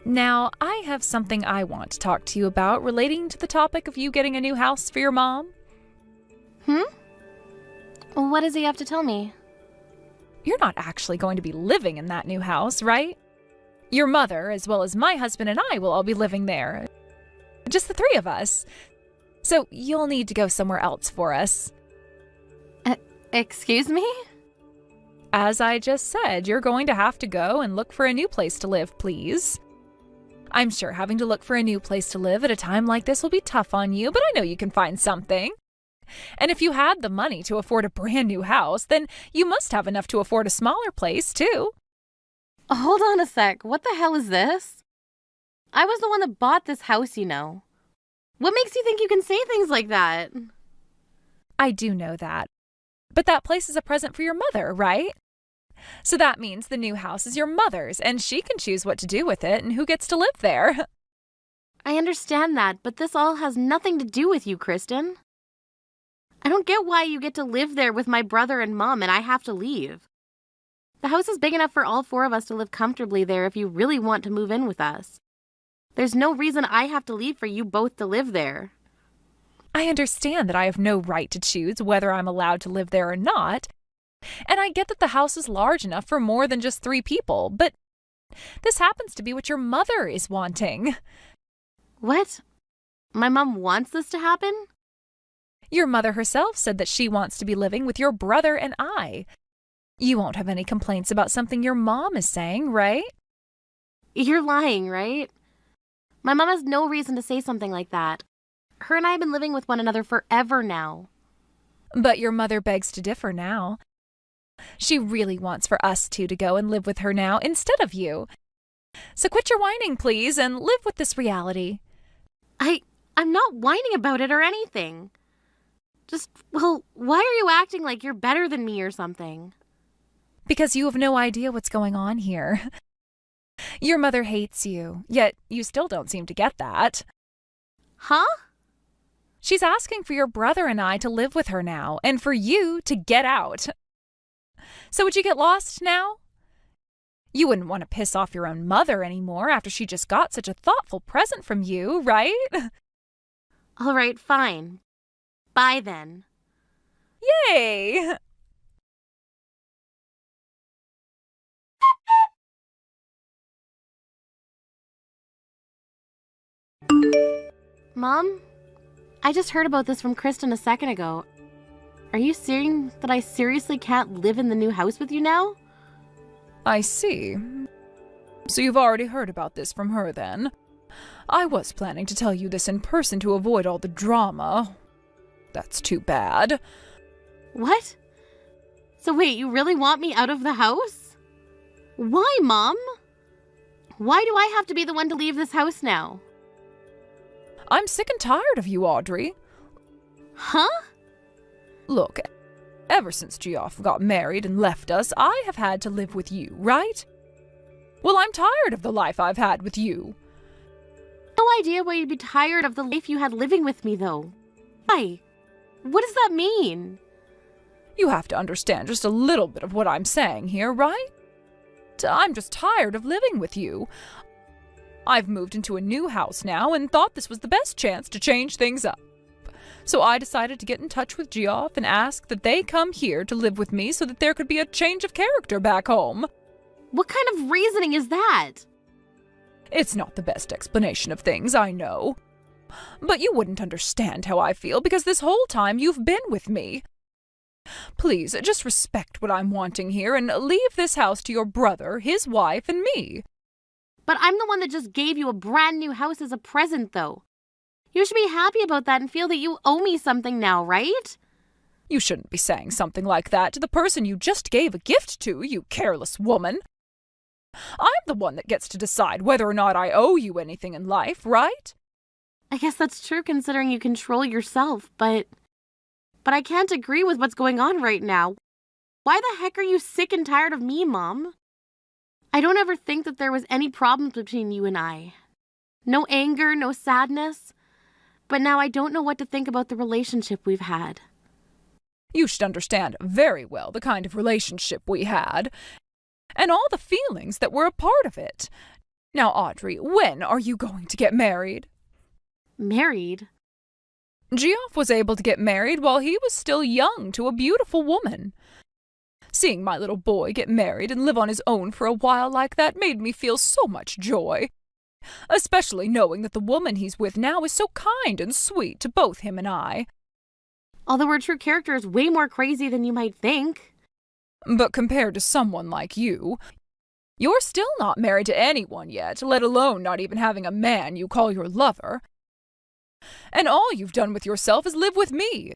Now, I have something I want to talk to you about relating to the topic of you getting a new house for your mom. What does he have to tell me? You're not actually going to be living in that new house, right? Your mother, as well as my husband and I, will all be living there. Just the three of us. So you'll need to go somewhere else for us. Excuse me? As I just said, you're going to have to go and look for a new place to live, please. I'm sure having to look for a new place to live at a time like this will be tough on you, but I know you can find something. And if you had the money to afford a brand new house, then you must have enough to afford a smaller place, too. Hold on a sec. What the hell is this? I was the one that bought this house, you know. What makes you think you can say things like that? I do know that. But that place is a present for your mother, right? So that means the new house is your mother's, and she can choose what to do with it and who gets to live there. I understand that, but this all has nothing to do with you, Kristen. I don't get why you get to live there with my brother and mom and I have to leave. The house is big enough for all four of us to live comfortably there if you really want to move in with us. There's no reason I have to leave for you both to live there. I understand that I have no right to choose whether I'm allowed to live there or not, and I get that the house is large enough for more than just 3 people, but this happens to be what your mother is wanting. What? My mom wants this to happen? Your mother herself said that she wants to be living with your brother and I. You won't have any complaints about something your mom is saying, right? You're lying, right? My mom has no reason to say something like that. Her and I have been living with one another forever now. But your mother begs to differ now. She really wants for us two to go and live with her now instead of you. So quit your whining, please, and live with this reality. I'm not whining about it or anything. Just, well, why are you acting like you're better than me or something? Because you have no idea what's going on here. Your mother hates you, yet you still don't seem to get that. Huh? She's asking for your brother and I to live with her now, and for you to get out. So would you get lost now? You wouldn't want to piss off your own mother anymore after she just got such a thoughtful present from you, right? All right, fine. Bye then. Yay! Mom? I just heard about this from Kristen a second ago. Are you saying that I seriously can't live in the new house with you now? I see. So you've already heard about this from her then. I was planning to tell you this in person to avoid all the drama. That's too bad. What? So wait, you really want me out of the house? Why, Mom? Why do I have to be the one to leave this house now? I'm sick and tired of you, Audrey. Huh? Look, ever since Geoff got married and left us, I have had to live with you, right? Well, I'm tired of the life I've had with you. No idea why you'd be tired of the life you had living with me, though. Why? What does that mean? You have to understand just a little bit of what I'm saying here, right? I'm just tired of living with you. I've moved into a new house now and thought this was the best chance to change things up. So I decided to get in touch with Geoff and ask that they come here to live with me so that there could be a change of character back home. What kind of reasoning is that? It's not the best explanation of things, I know. But you wouldn't understand how I feel because this whole time you've been with me. Please, just respect what I'm wanting here and leave this house to your brother, his wife, and me. But I'm the one that just gave you a brand new house as a present, though. You should be happy about that and feel that you owe me something now, right? You shouldn't be saying something like that to the person you just gave a gift to, you careless woman. I'm the one that gets to decide whether or not I owe you anything in life, right? I guess that's true considering you control yourself, but I can't agree with what's going on right now. Why the heck are you sick and tired of me, Mom? I don't ever think that there was any problems between you and I. No anger, no sadness. But now I don't know what to think about the relationship we've had. You should understand very well the kind of relationship we had, and all the feelings that were a part of it. Now, Audrey, when are you going to get married? Married? Geoff was able to get married while he was still young to a beautiful woman. Seeing my little boy get married and live on his own for a while like that made me feel so much joy. Especially knowing that the woman he's with now is so kind and sweet to both him and I. Although her true character is way more crazy than you might think. But compared to someone like you, you're still not married to anyone yet, let alone not even having a man you call your lover. And all you've done with yourself is live with me.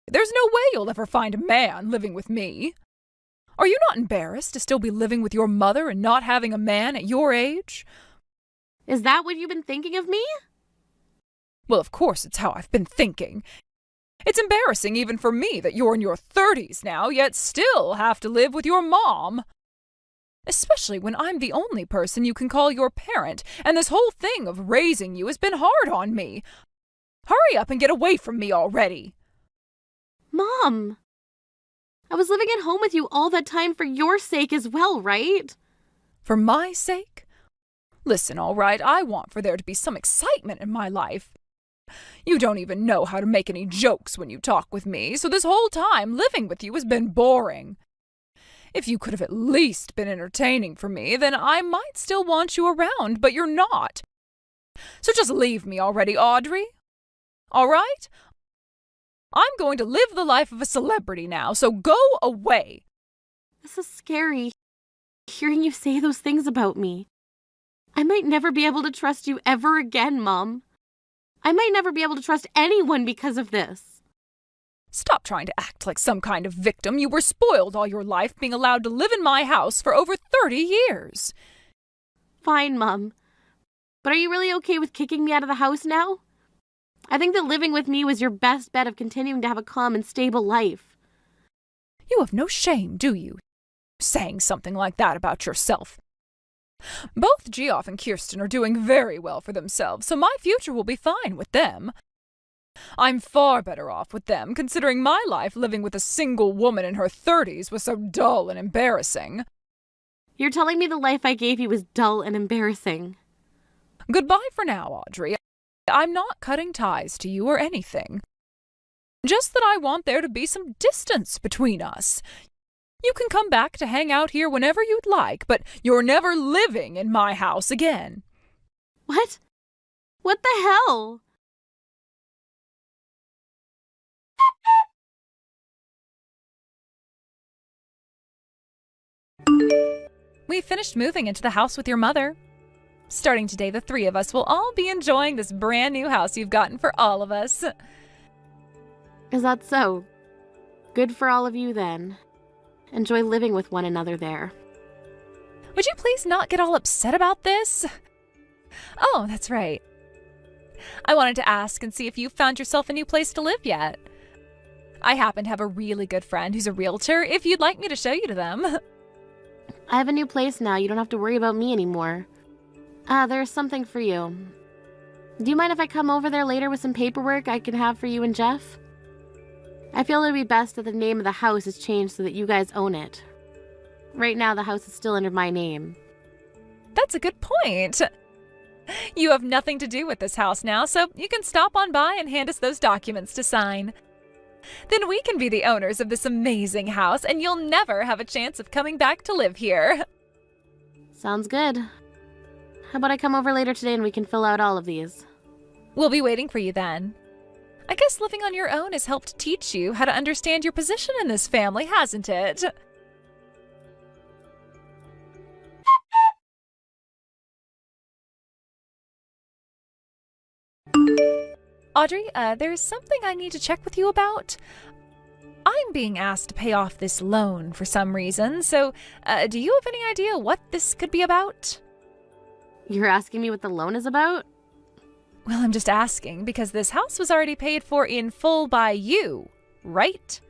There's no way you'll ever find a man living with me. Are you not embarrassed to still be living with your mother and not having a man at your age? Is that what you've been thinking of me? Well, of course it's how I've been thinking. It's embarrassing even for me that you're in your 30s now, yet still have to live with your mom. Especially when I'm the only person you can call your parent, and this whole thing of raising you has been hard on me. Hurry up and get away from me already. Mom! I was living at home with you all that time for your sake as well, right? For my sake? Listen, all right, I want for there to be some excitement in my life. You don't even know how to make any jokes when you talk with me, so this whole time living with you has been boring. If you could have at least been entertaining for me, then I might still want you around, but you're not. So just leave me already, Audrey. All right? I'm going to live the life of a celebrity now, so go away. This is scary, hearing you say those things about me. I might never be able to trust you ever again, Mom. I might never be able to trust anyone because of this. Stop trying to act like some kind of victim. You were spoiled all your life being allowed to live in my house for over 30 years. Fine, Mom. But are you really okay with kicking me out of the house now? I think that living with me was your best bet of continuing to have a calm and stable life. You have no shame, do you? Saying something like that about yourself. Both Geoff and Kirsten are doing very well for themselves, so my future will be fine with them. I'm far better off with them, considering my life living with a single woman in her 30s was so dull and embarrassing. You're telling me the life I gave you was dull and embarrassing. Goodbye for now, Audrey. I'm not cutting ties to you or anything. Just that I want there to be some distance between us. You can come back to hang out here whenever you'd like, but you're never living in my house again. What? What the hell? We finished moving into the house with your mother. Starting today, the three of us will all be enjoying this brand new house you've gotten for all of us. Is that so? Good for all of you then. Enjoy living with one another there. Would you please not get all upset about this? Oh, that's right. I wanted to ask and see if you found yourself a new place to live yet. I happen to have a really good friend who's a realtor, if you'd like me to show you to them. I have a new place now. You don't have to worry about me anymore. There's something for you. Do you mind if I come over there later with some paperwork I can have for you and Jeff? I feel it would be best that the name of the house is changed so that you guys own it. Right now, the house is still under my name. That's a good point. You have nothing to do with this house now, so you can stop on by and hand us those documents to sign. Then we can be the owners of this amazing house, and you'll never have a chance of coming back to live here. Sounds good. How about I come over later today and we can fill out all of these? We'll be waiting for you then. I guess living on your own has helped teach you how to understand your position in this family, hasn't it? Audrey, there's something I need to check with you about. I'm being asked to pay off this loan for some reason, so do you have any idea what this could be about? You're asking me what the loan is about? Well, I'm just asking because this house was already paid for in full by you, right?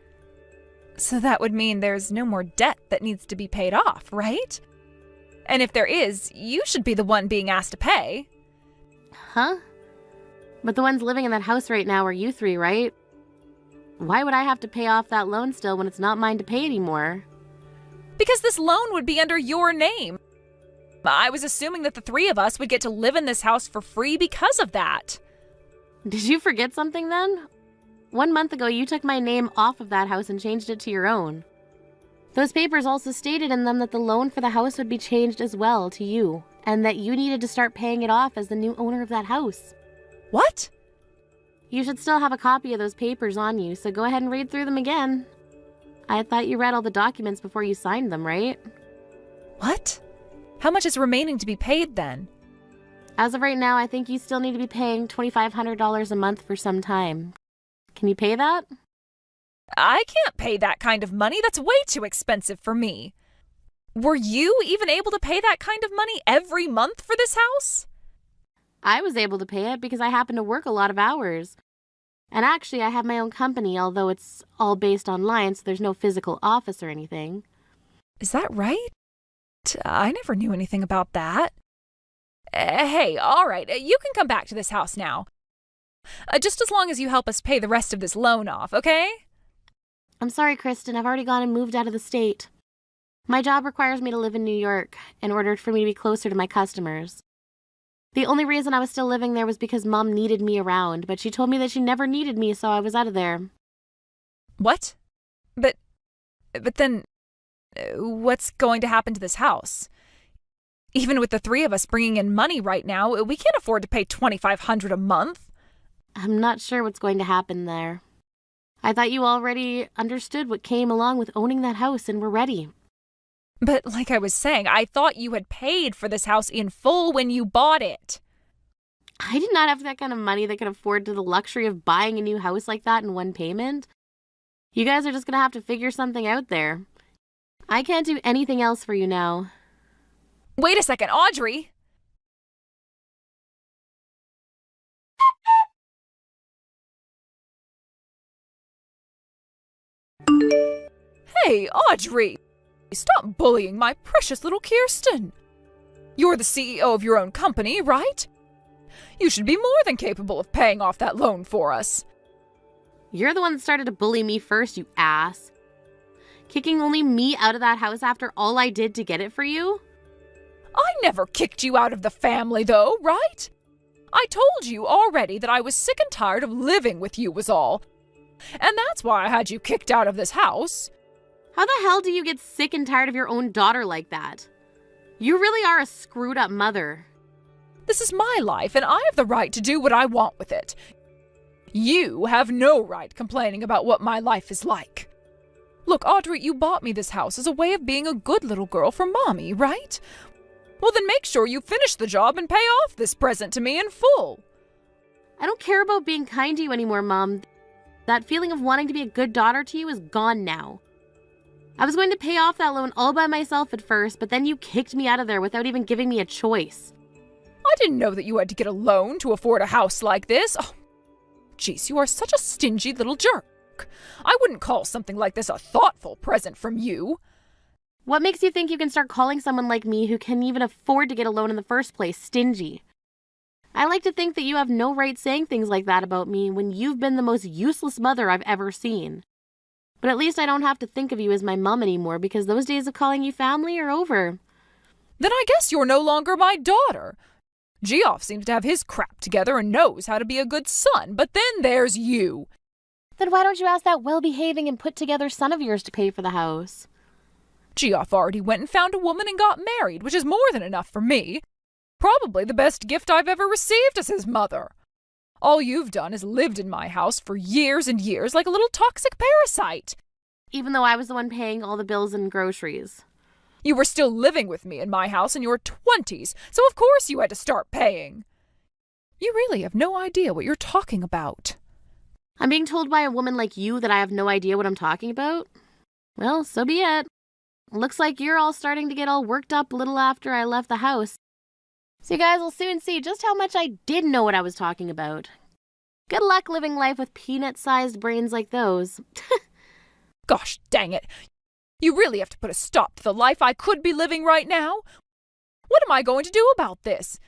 So that would mean there's no more debt that needs to be paid off, right? And if there is, you should be the one being asked to pay. Huh? But the ones living in that house right now are you three, right? Why would I have to pay off that loan still when it's not mine to pay anymore? Because this loan would be under your name. I was assuming that the three of us would get to live in this house for free because of that. Did you forget something then? 1 month ago, you took my name off of that house and changed it to your own. Those papers also stated in them that the loan for the house would be changed as well to you, and that you needed to start paying it off as the new owner of that house. What? You should still have a copy of those papers on you, so go ahead and read through them again. I thought you read all the documents before you signed them, right? What? How much is remaining to be paid then? As of right now, I think you still need to be paying $2,500 a month for some time. Can you pay that? I can't pay that kind of money. That's way too expensive for me. Were you even able to pay that kind of money every month for this house? I was able to pay it because I happen to work a lot of hours. And actually, I have my own company, although it's all based online, so there's no physical office or anything. Is that right? I never knew anything about that. Hey, all right, you can come back to this house now. Just as long as you help us pay the rest of this loan off, okay? I'm sorry, Kristen. I've already gone and moved out of the state. My job requires me to live in New York in order for me to be closer to my customers. The only reason I was still living there was because Mom needed me around, but she told me that she never needed me, so I was out of there. What? But then, what's going to happen to this house? Even with the three of us bringing in money right now, we can't afford to pay $2,500 a month. I'm not sure what's going to happen there. I thought you already understood what came along with owning that house and were ready. But like I was saying, I thought you had paid for this house in full when you bought it. I did not have that kind of money that could afford to the luxury of buying a new house like that in one payment. You guys are just going to have to figure something out there. I can't do anything else for you now. Wait a second, Audrey! Hey, Audrey! Stop bullying my precious little Kirsten. You're the CEO of your own company, right? You should be more than capable of paying off that loan for us. You're the one that started to bully me first, you ass. Kicking only me out of that house after all I did to get it for you? I never kicked you out of the family, though, right? I told you already that I was sick and tired of living with you was all. And that's why I had you kicked out of this house. How the hell do you get sick and tired of your own daughter like that? You really are a screwed up mother. This is my life, and I have the right to do what I want with it. You have no right complaining about what my life is like. Look, Audrey, you bought me this house as a way of being a good little girl for Mommy, right? Well, then make sure you finish the job and pay off this present to me in full. I don't care about being kind to you anymore, Mom. That feeling of wanting to be a good daughter to you is gone now. I was going to pay off that loan all by myself at first, but then you kicked me out of there without even giving me a choice. I didn't know that you had to get a loan to afford a house like this. Oh, jeez, you are such a stingy little jerk. I wouldn't call something like this a thoughtful present from you. What makes you think you can start calling someone like me who can even afford to get a loan in the first place stingy? I like to think that you have no right saying things like that about me when you've been the most useless mother I've ever seen. But at least I don't have to think of you as my mom anymore because those days of calling you family are over. Then I guess you're no longer my daughter. Geoff seems to have his crap together and knows how to be a good son, but then there's you. Then why don't you ask that well-behaving and put-together son of yours to pay for the house? Geoff already went and found a woman and got married, which is more than enough for me. Probably the best gift I've ever received as his mother. All you've done is lived in my house for years and years like a little toxic parasite. Even though I was the one paying all the bills and groceries. You were still living with me in my house in your 20s, so of course you had to start paying. You really have no idea what you're talking about. I'm being told by a woman like you that I have no idea what I'm talking about? Well, so be it. Looks like you're all starting to get all worked up a little after I left the house. So you guys will soon see just how much I did know what I was talking about. Good luck living life with peanut-sized brains like those. Gosh dang it. You really have to put a stop to the life I could be living right now. What am I going to do about this?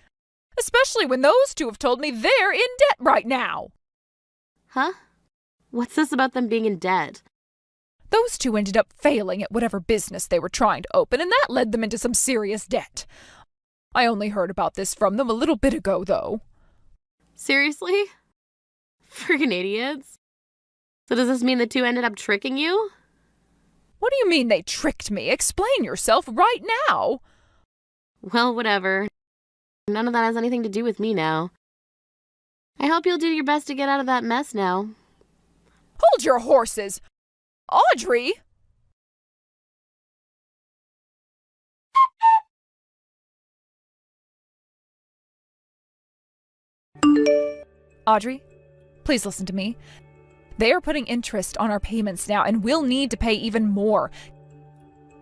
Especially when those two have told me they're in debt right now. Huh? What's this about them being in debt? Those two ended up failing at whatever business they were trying to open, and that led them into some serious debt. I only heard about this from them a little bit ago, though. Seriously? Friggin' idiots. So does this mean the two ended up tricking you? What do you mean they tricked me? Explain yourself right now. Well, whatever. None of that has anything to do with me now. I hope you'll do your best to get out of that mess now. Hold your horses! Audrey! Audrey, please listen to me. They are putting interest on our payments now, and we'll need to pay even more.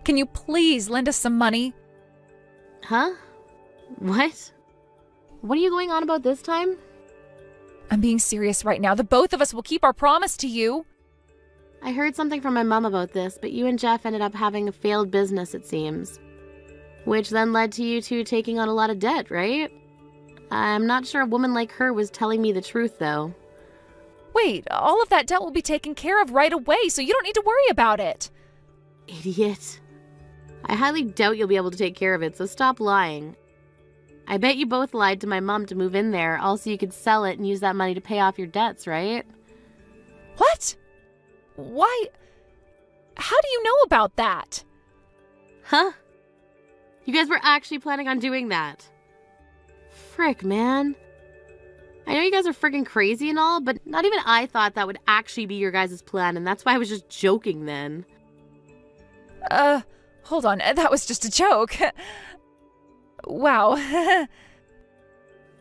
Can you please lend us some money? Huh? What? What are you going on about this time? I'm being serious right now. The both of us will keep our promise to you. I heard something from my mom about this, but you and Jeff ended up having a failed business, it seems. Which then led to you two taking on a lot of debt, right? I'm not sure a woman like her was telling me the truth, though. Wait, all of that debt will be taken care of right away, so you don't need to worry about it. Idiot. I highly doubt you'll be able to take care of it, so stop lying. I bet you both lied to my mom to move in there, also you could sell it and use that money to pay off your debts, right? What? Why? How do you know about that? Huh? You guys were actually planning on doing that. Frick, man. I know you guys are friggin' crazy and all, but not even I thought that would actually be your guys' plan, and that's why I was just joking then. Hold on. That was just a joke. Wow.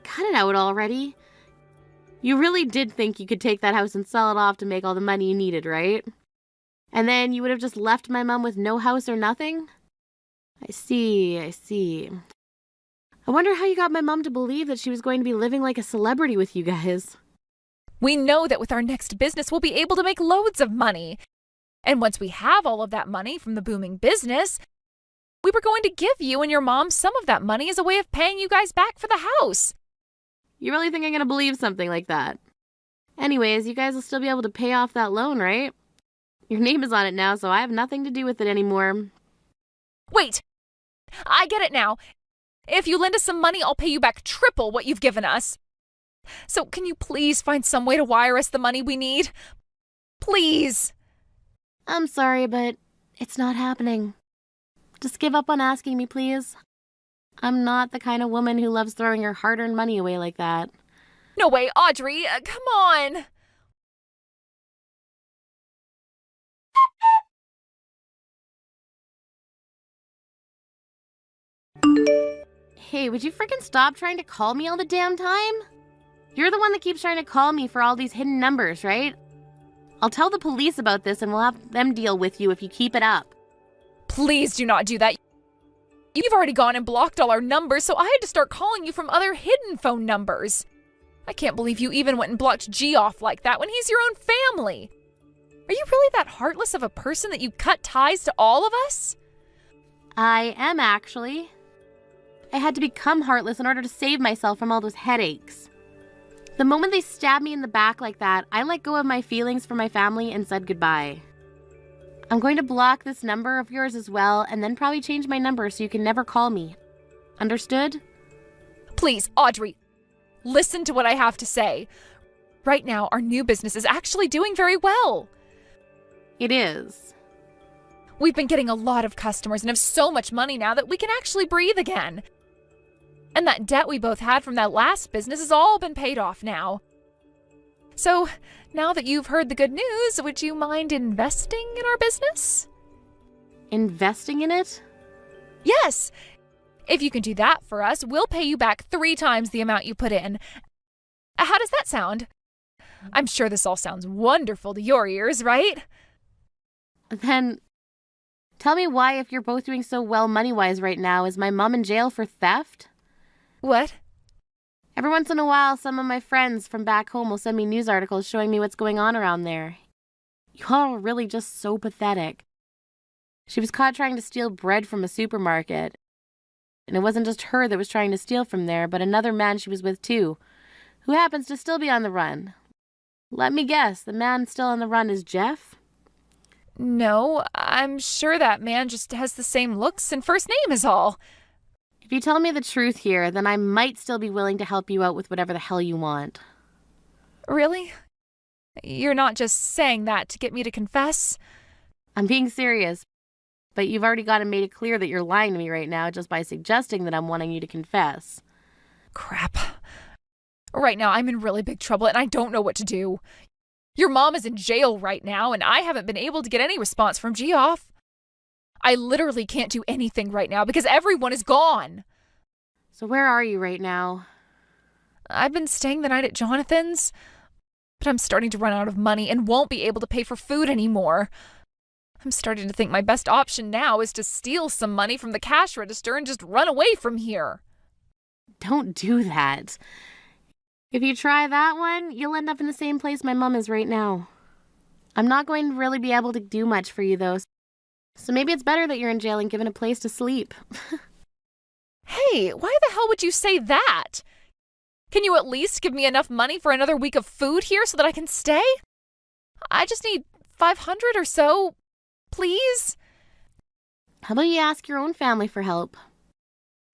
Cut it out already. You really did think you could take that house and sell it off to make all the money you needed, right? And then you would have just left my mom with no house or nothing? I see. I wonder how you got my mom to believe that she was going to be living like a celebrity with you guys. We know that with our next business, we'll be able to make loads of money. And once we have all of that money from the booming business, we were going to give you and your mom some of that money as a way of paying you guys back for the house. You really think I'm going to believe something like that? Anyways, you guys will still be able to pay off that loan, right? Your name is on it now, so I have nothing to do with it anymore. Wait! I get it now. If you lend us some money, I'll pay you back triple what you've given us. So can you please find some way to wire us the money we need? Please! I'm sorry, but it's not happening. Just give up on asking me, please. I'm not the kind of woman who loves throwing her hard-earned money away like that. No way, Audrey! Come on! Hey, would you freaking stop trying to call me all the damn time? You're the one that keeps trying to call me for all these hidden numbers, right? I'll tell the police about this and we'll have them deal with you if you keep it up. Please do not do that. You've already gone and blocked all our numbers, so I had to start calling you from other hidden phone numbers. I can't believe you even went and blocked Geoff like that when he's your own family. Are you really that heartless of a person that you cut ties to all of us? I am, actually. I had to become heartless in order to save myself from all those headaches. The moment they stabbed me in the back like that, I let go of my feelings for my family and said goodbye. I'm going to block this number of yours as well, and then probably change my number so you can never call me. Understood? Please, Audrey, listen to what I have to say. Right now, our new business is actually doing very well. It is. We've been getting a lot of customers and have so much money now that we can actually breathe again. And that debt we both had from that last business has all been paid off now. So, now that you've heard the good news, would you mind investing in our business? Investing in it? Yes! If you can do that for us, we'll pay you back 3 times the amount you put in. How does that sound? I'm sure this all sounds wonderful to your ears, right? Then, tell me why, if you're both doing so well money-wise right now, is my mom in jail for theft? What? Every once in a while, some of my friends from back home will send me news articles showing me what's going on around there. Y'all are really just so pathetic. She was caught trying to steal bread from a supermarket. And it wasn't just her that was trying to steal from there, but another man she was with too, who happens to still be on the run. Let me guess, the man still on the run is Jeff? No, I'm sure that man just has the same looks and first name is all. If you tell me the truth here, then I might still be willing to help you out with whatever the hell you want. Really? You're not just saying that to get me to confess? I'm being serious, but you've already made it clear that you're lying to me right now just by suggesting that I'm wanting you to confess. Crap. Right now, I'm in really big trouble and I don't know what to do. Your mom is in jail right now and I haven't been able to get any response from Geoff. I literally can't do anything right now because everyone is gone. So where are you right now? I've been staying the night at Jonathan's, but I'm starting to run out of money and won't be able to pay for food anymore. I'm starting to think my best option now is to steal some money from the cash register and just run away from here. Don't do that. If you try that one, you'll end up in the same place my mom is right now. I'm not going to really be able to do much for you, though, so maybe it's better that you're in jail and given a place to sleep. Hey, why the hell would you say that? Can you at least give me enough money for another week of food here so that I can stay? I just need 500 or so, please? How about you ask your own family for help?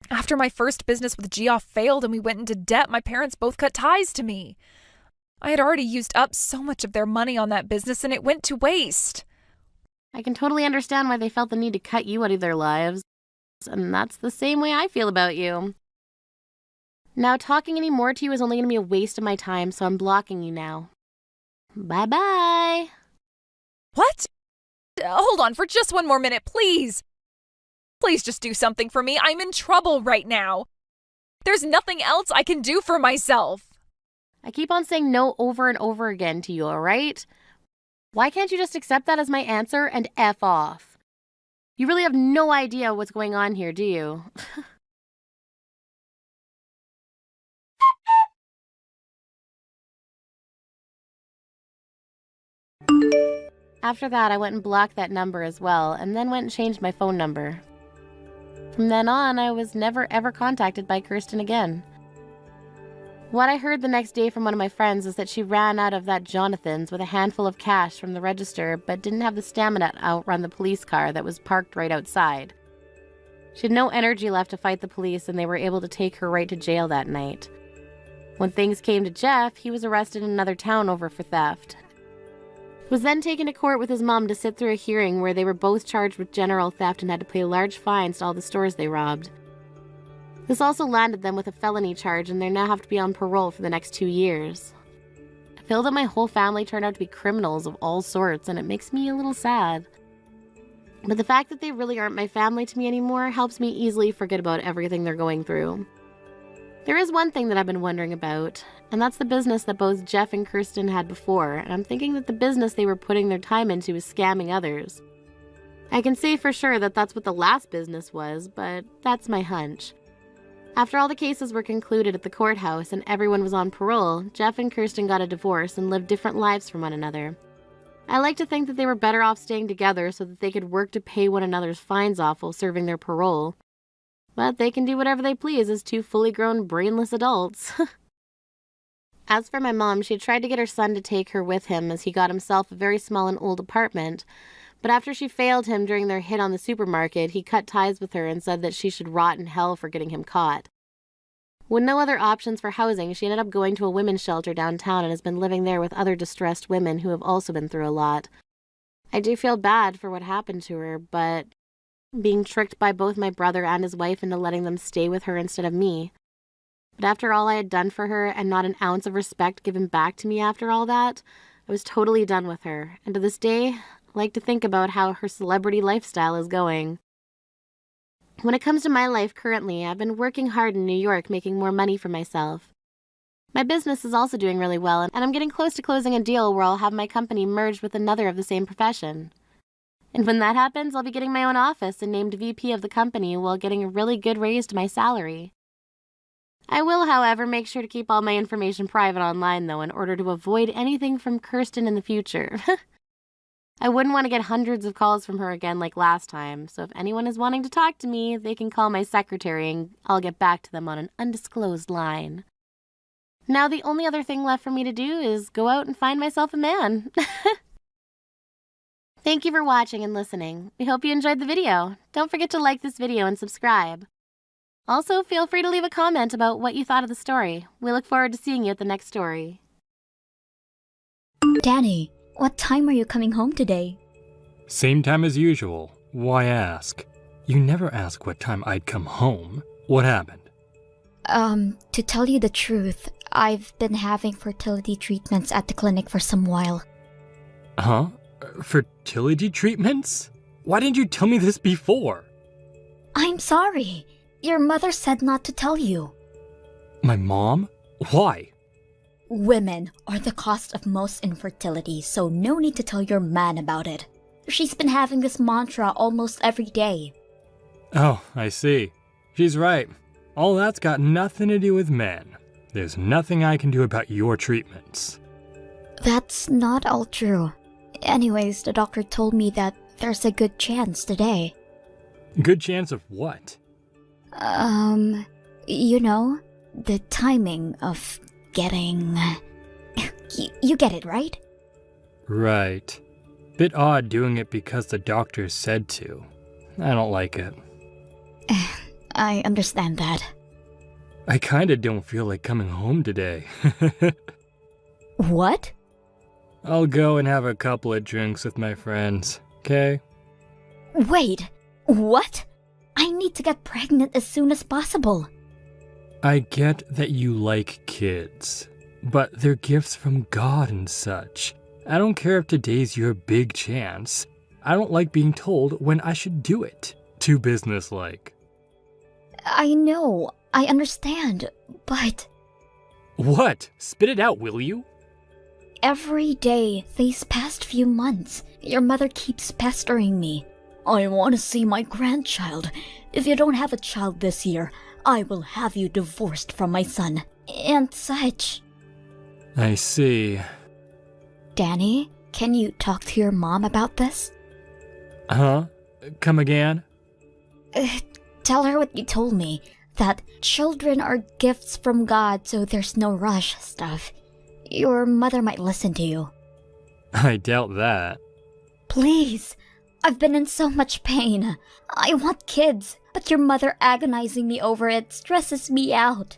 After my first business with Geoff failed and we went into debt, my parents both cut ties to me. I had already used up so much of their money on that business and it went to waste. I can totally understand why they felt the need to cut you out of their lives. And that's the same way I feel about you. Now, talking any more to you is only going to be a waste of my time, so I'm blocking you now. Bye-bye. What? Hold on for just one more minute, please. Please just do something for me. I'm in trouble right now. There's nothing else I can do for myself. I keep on saying no over and over again to you, all right? Why can't you just accept that as my answer and F off? You really have no idea what's going on here, do you? After that, I went and blocked that number as well, and then went and changed my phone number. From then on, I was never ever contacted by Kirsten again. What I heard the next day from one of my friends is that she ran out of that Jonathan's with a handful of cash from the register, but didn't have the stamina to outrun the police car that was parked right outside. She had no energy left to fight the police, and they were able to take her right to jail that night. When things came to Jeff, he was arrested in another town over for theft. He was then taken to court with his mom to sit through a hearing where they were both charged with general theft and had to pay large fines to all the stores they robbed. This also landed them with a felony charge, and they now have to be on parole for the next 2 years. I feel that my whole family turned out to be criminals of all sorts, and it makes me a little sad. But the fact that they really aren't my family to me anymore helps me easily forget about everything they're going through. There is one thing that I've been wondering about, and that's the business that both Jeff and Kirsten had before, and I'm thinking that the business they were putting their time into is scamming others. I can say for sure that that's what the last business was, but that's my hunch. After all the cases were concluded at the courthouse and everyone was on parole, Jeff and Kirsten got a divorce and lived different lives from one another. I like to think that they were better off staying together so that they could work to pay one another's fines off while serving their parole. But they can do whatever they please as 2 fully grown, brainless adults. As for my mom, she had tried to get her son to take her with him as he got himself a very small and old apartment, But after she failed him during their hit on the supermarket, he cut ties with her and said that she should rot in hell for getting him caught. With no other options for housing, she ended up going to a women's shelter downtown and has been living there with other distressed women who have also been through a lot. I do feel bad for what happened to her, but being tricked by both my brother and his wife into letting them stay with her instead of me. But after all I had done for her and not an ounce of respect given back to me after all that, I was totally done with her. And to this day, I like to think about how her celebrity lifestyle is going. When it comes to my life currently, I've been working hard in New York making more money for myself. My business is also doing really well, and I'm getting close to closing a deal where I'll have my company merged with another of the same profession. And when that happens, I'll be getting my own office and named VP of the company while getting a really good raise to my salary. I will, however, make sure to keep all my information private online, though, in order to avoid anything from Kirsten in the future. I wouldn't want to get hundreds of calls from her again like last time, so if anyone is wanting to talk to me, they can call my secretary and I'll get back to them on an undisclosed line. Now the only other thing left for me to do is go out and find myself a man. Thank you for watching and listening. We hope you enjoyed the video. Don't forget to like this video and subscribe. Also, feel free to leave a comment about what you thought of the story. We look forward to seeing you at the next story. Danny, what time are you coming home today? Same time as usual. Why ask? You never ask what time I'd come home. What happened? To tell you the truth, I've been having fertility treatments at the clinic for some while. Huh? Fertility treatments? Why didn't you tell me this before? I'm sorry. Your mother said not to tell you. My mom? Why? Women are the cause of most infertility, so no need to tell your man about it. She's been having this mantra almost every day. Oh, I see. She's right. All that's got nothing to do with men. There's nothing I can do about your treatments. That's not all true. Anyways, the doctor told me that there's a good chance today. Good chance of what? You know, the timing of getting... You get it, right? Right. Bit odd doing it because the doctor said to. I don't like it. I understand that. I kinda don't feel like coming home today. What? I'll go and have a couple of drinks with my friends, okay? Wait, what? I need to get pregnant as soon as possible. I get that you like kids, but they're gifts from God and such. I don't care if today's your big chance. I don't like being told when I should do it. Too businesslike. I know, I understand, but... What? Spit it out, will you? Every day, these past few months, your mother keeps pestering me. I want to see my grandchild. If you don't have a child this year, I will have you divorced from my son. And such. I see. Danny, can you talk to your mom about this? Huh? Come again? Tell her what you told me. That children are gifts from God, so there's no rush stuff. Your mother might listen to you. I doubt that. Please. I've been in so much pain. I want kids, but your mother agonizing me over it stresses me out.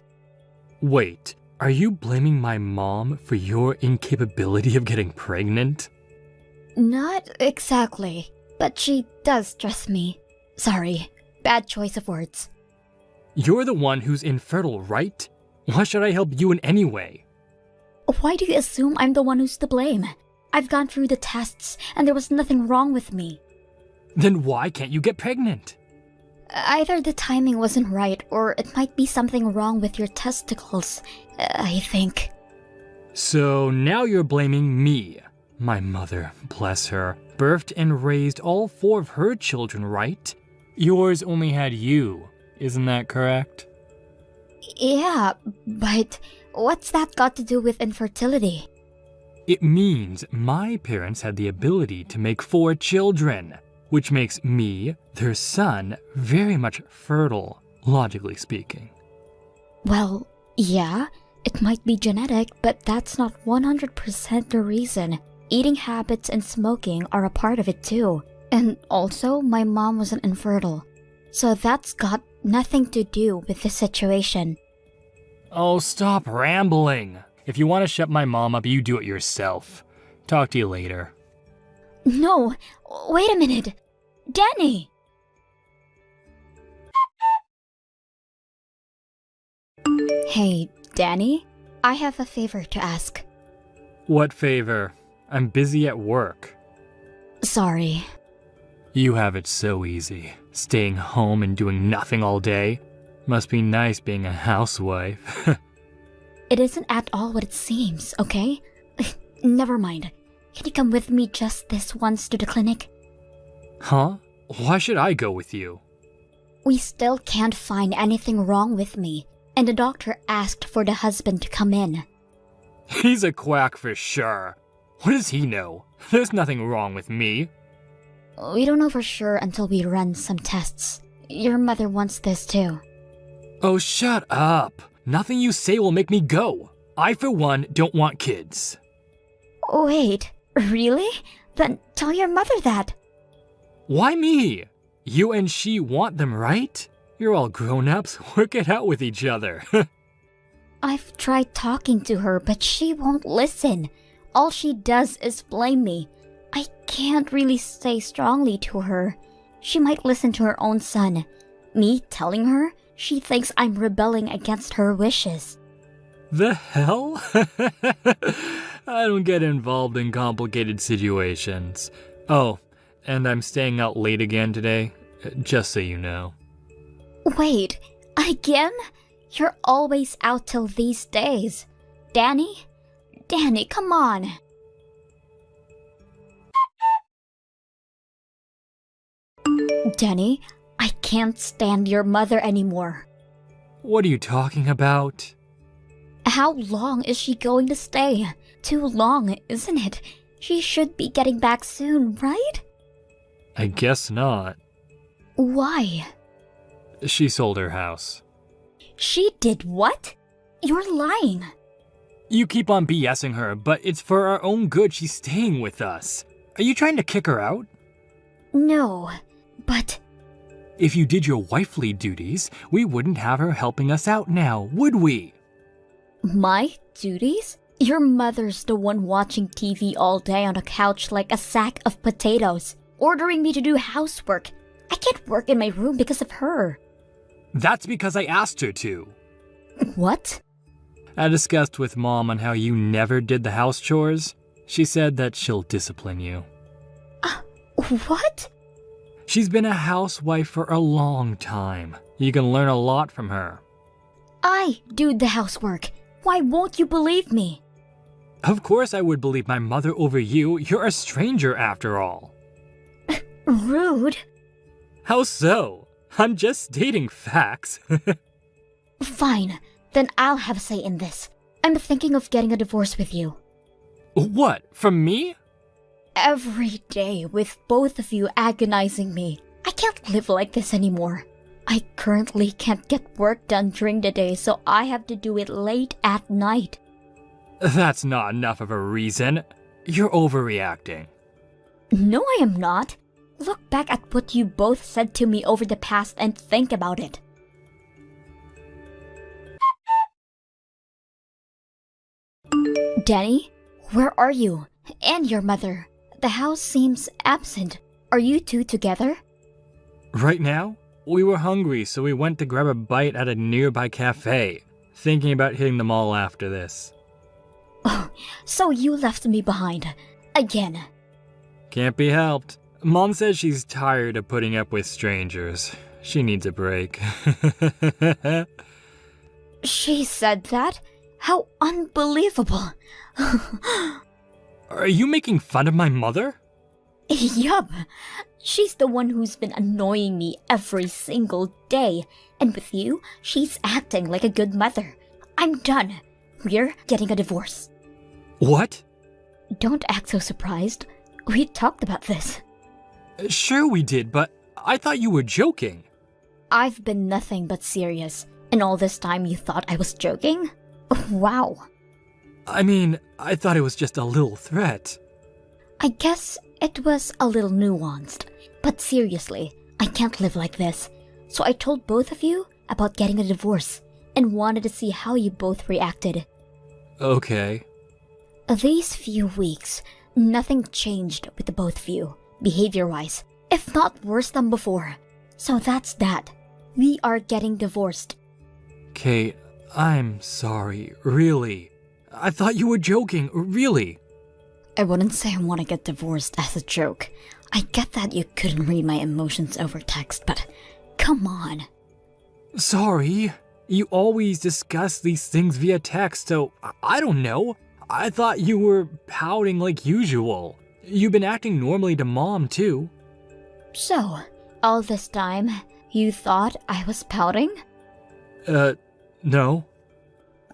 Wait, are you blaming my mom for your incapability of getting pregnant? Not exactly, but she does stress me. Sorry, bad choice of words. You're the one who's infertile, right? Why should I help you in any way? Why do you assume I'm the one who's to blame? I've gone through the tests, and there was nothing wrong with me. Then why can't you get pregnant? Either the timing wasn't right, or it might be something wrong with your testicles, I think. So now you're blaming me. My mother, bless her, birthed and raised all 4 of her children, right? Yours only had you, isn't that correct? Yeah, but what's that got to do with infertility? It means my parents had the ability to make 4 children, which makes me, their son, very much fertile, logically speaking. Well, yeah, it might be genetic, but that's not 100% the reason. Eating habits and smoking are a part of it too. And also, my mom was infertile. So that's got nothing to do with the situation. Oh, stop rambling. If you want to shut my mom up, you do it yourself. Talk to you later. No, wait a minute. Danny! Hey, Danny? I have a favor to ask. What favor? I'm busy at work. Sorry. You have it so easy. Staying home and doing nothing all day. Must be nice being a housewife. It isn't at all what it seems, okay? Never mind. Can you come with me just this once to the clinic? Huh? Why should I go with you? We still can't find anything wrong with me, and the doctor asked for the husband to come in. He's a quack for sure. What does he know? There's nothing wrong with me. We don't know for sure until we run some tests. Your mother wants this too. Oh, shut up. Nothing you say will make me go. I, for one, don't want kids. Wait, really? Then tell your mother that. Why me? You and she want them, right? You're all grown-ups. Work it out with each other. I've tried talking to her, but she won't listen. All she does is blame me. I can't really say strongly to her. She might listen to her own son. Me telling her, she thinks I'm rebelling against her wishes. The hell? I don't get involved in complicated situations. Oh, and I'm staying out late again today, just so you know. Wait, again? You're always out till these days. Danny? Danny, come on. Danny, I can't stand your mother anymore. What are you talking about? How long is she going to stay? Too long, isn't it? She should be getting back soon, right? I guess not. Why? She sold her house. She did what? You're lying. You keep on BSing her, but it's for our own good she's staying with us. Are you trying to kick her out? No, but... If you did your wifely duties, we wouldn't have her helping us out now, would we? My duties? Your mother's the one watching TV all day on a couch like a sack of potatoes, ordering me to do housework. I can't work in my room because of her. That's because I asked her to. What? I discussed with Mom on how you never did the house chores. She said that she'll discipline you. What? She's been a housewife for a long time. You can learn a lot from her. I do the housework. Why won't you believe me? Of course I would believe my mother over you. You're a stranger after all. Rude. How so? I'm just stating facts. Fine, then I'll have a say in this. I'm thinking of getting a divorce with you. What, from me? Every day with both of you agonizing me. I can't live like this anymore. I currently can't get work done during the day, so I have to do it late at night. That's not enough of a reason. You're overreacting. No, I am not. Look back at what you both said to me over the past and think about it. Danny, where are you? And your mother? The house seems absent. Are you two together? Right now, we were hungry, so we went to grab a bite at a nearby cafe, thinking about hitting the mall after this. Oh, so you left me behind. Again. Can't be helped. Mom says she's tired of putting up with strangers. She needs a break. She said that? How unbelievable. Are you making fun of my mother? Yup. She's the one who's been annoying me every single day. And with you, she's acting like a good mother. I'm done. We're getting a divorce. What? Don't act so surprised. We talked about this. Sure we did, but I thought you were joking. I've been nothing but serious. And all this time you thought I was joking? Wow. I mean, I thought it was just a little threat. I guess it was a little nuanced. But seriously, I can't live like this. So I told both of you about getting a divorce and wanted to see how you both reacted. Okay. These few weeks, nothing changed with the both of you, behavior-wise, if not worse than before. So that's that. We are getting divorced. Kate, I'm sorry, really. I thought you were joking, really. I wouldn't say I want to get divorced as a joke. I get that you couldn't read my emotions over text, but come on. Sorry. You always discuss these things via text, so I don't know. I thought you were pouting like usual. You've been acting normally to Mom, too. So, all this time, you thought I was pouting? No.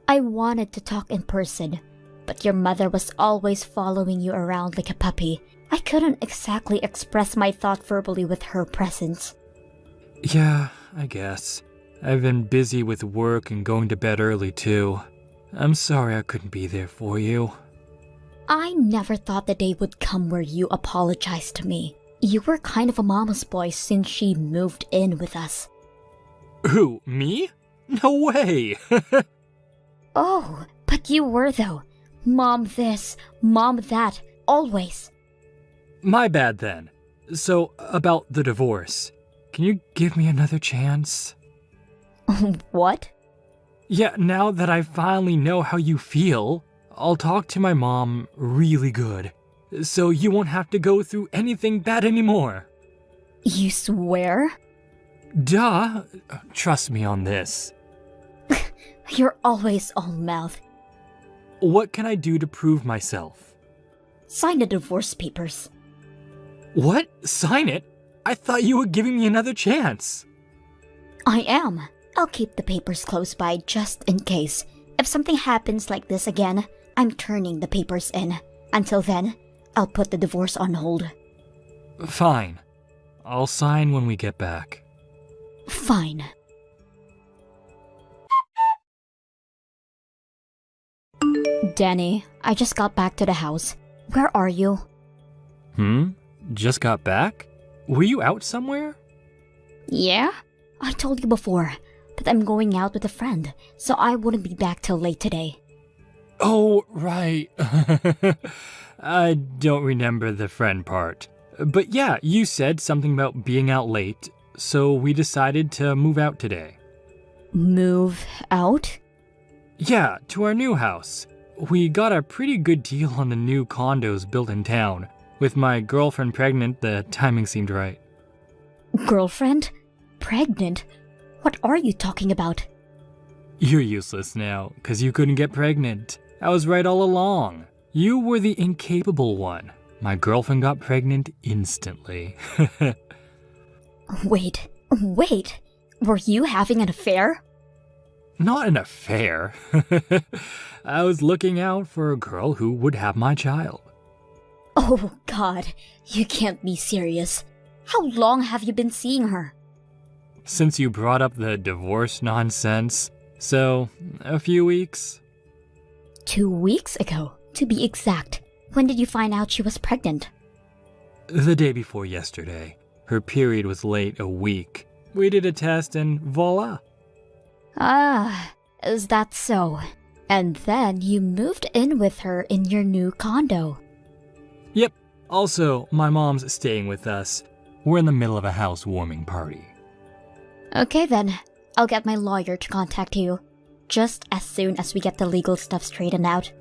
I wanted to talk in person, but your mother was always following you around like a puppy. I couldn't exactly express my thought verbally with her presence. Yeah, I guess. I've been busy with work and going to bed early, too. I'm sorry I couldn't be there for you. I never thought the day would come where you apologized to me. You were kind of a mama's boy since she moved in with us. Who, me? No way! Oh, but you were though. Mom this, mom that, always. My bad then. So, about the divorce. Can you give me another chance? What? Yeah, now that I finally know how you feel, I'll talk to my mom really good. So you won't have to go through anything bad anymore. You swear? Duh. Trust me on this. You're always all mouth. What can I do to prove myself? Sign the divorce papers. What? Sign it? I thought you were giving me another chance. I am. I'll keep the papers close by just in case. If something happens like this again, I'm turning the papers in. Until then, I'll put the divorce on hold. Fine. I'll sign when we get back. Fine. Danny, I just got back to the house. Where are you? Just got back? Were you out somewhere? Yeah? I told you before that I'm going out with a friend, so I wouldn't be back till late today. Oh, right. I don't remember the friend part. But yeah, you said something about being out late, so we decided to move out today. Move out? Yeah, to our new house. We got a pretty good deal on the new condos built in town. With my girlfriend pregnant, the timing seemed right. Girlfriend? Pregnant? What are you talking about? You're useless now, because you couldn't get pregnant. I was right all along. You were the incapable one. My girlfriend got pregnant instantly. Wait. Were you having an affair? Not an affair. I was looking out for a girl who would have my child. Oh, God. You can't be serious. How long have you been seeing her? Since you brought up the divorce nonsense, so a few weeks. 2 weeks ago, to be exact. When did you find out she was pregnant? The day before yesterday. Her period was late a week. We did a test and voila. Ah, is that so? And then you moved in with her in your new condo. Yep. Also, my mom's staying with us. We're in the middle of a housewarming party. Okay then, I'll get my lawyer to contact you. Just as soon as we get the legal stuff straightened out.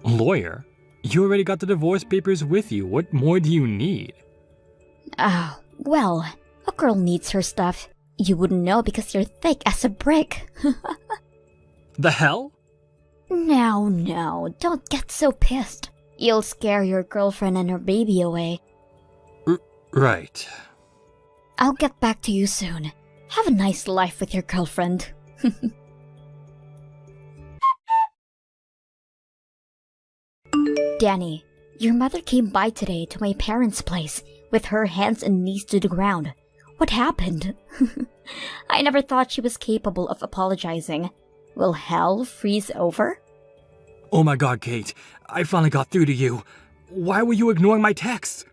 Lawyer? You already got the divorce papers with you. What more do you need? Oh, well, a girl needs her stuff. You wouldn't know because you're thick as a brick. The hell? No, don't get so pissed. You'll scare your girlfriend and her baby away. Right. I'll get back to you soon. Have a nice life with your girlfriend. Danny, your mother came by today to my parents' place with her hands and knees to the ground. What happened? I never thought she was capable of apologizing. Will hell freeze over? Oh my god, Kate. I finally got through to you. Why were you ignoring my texts?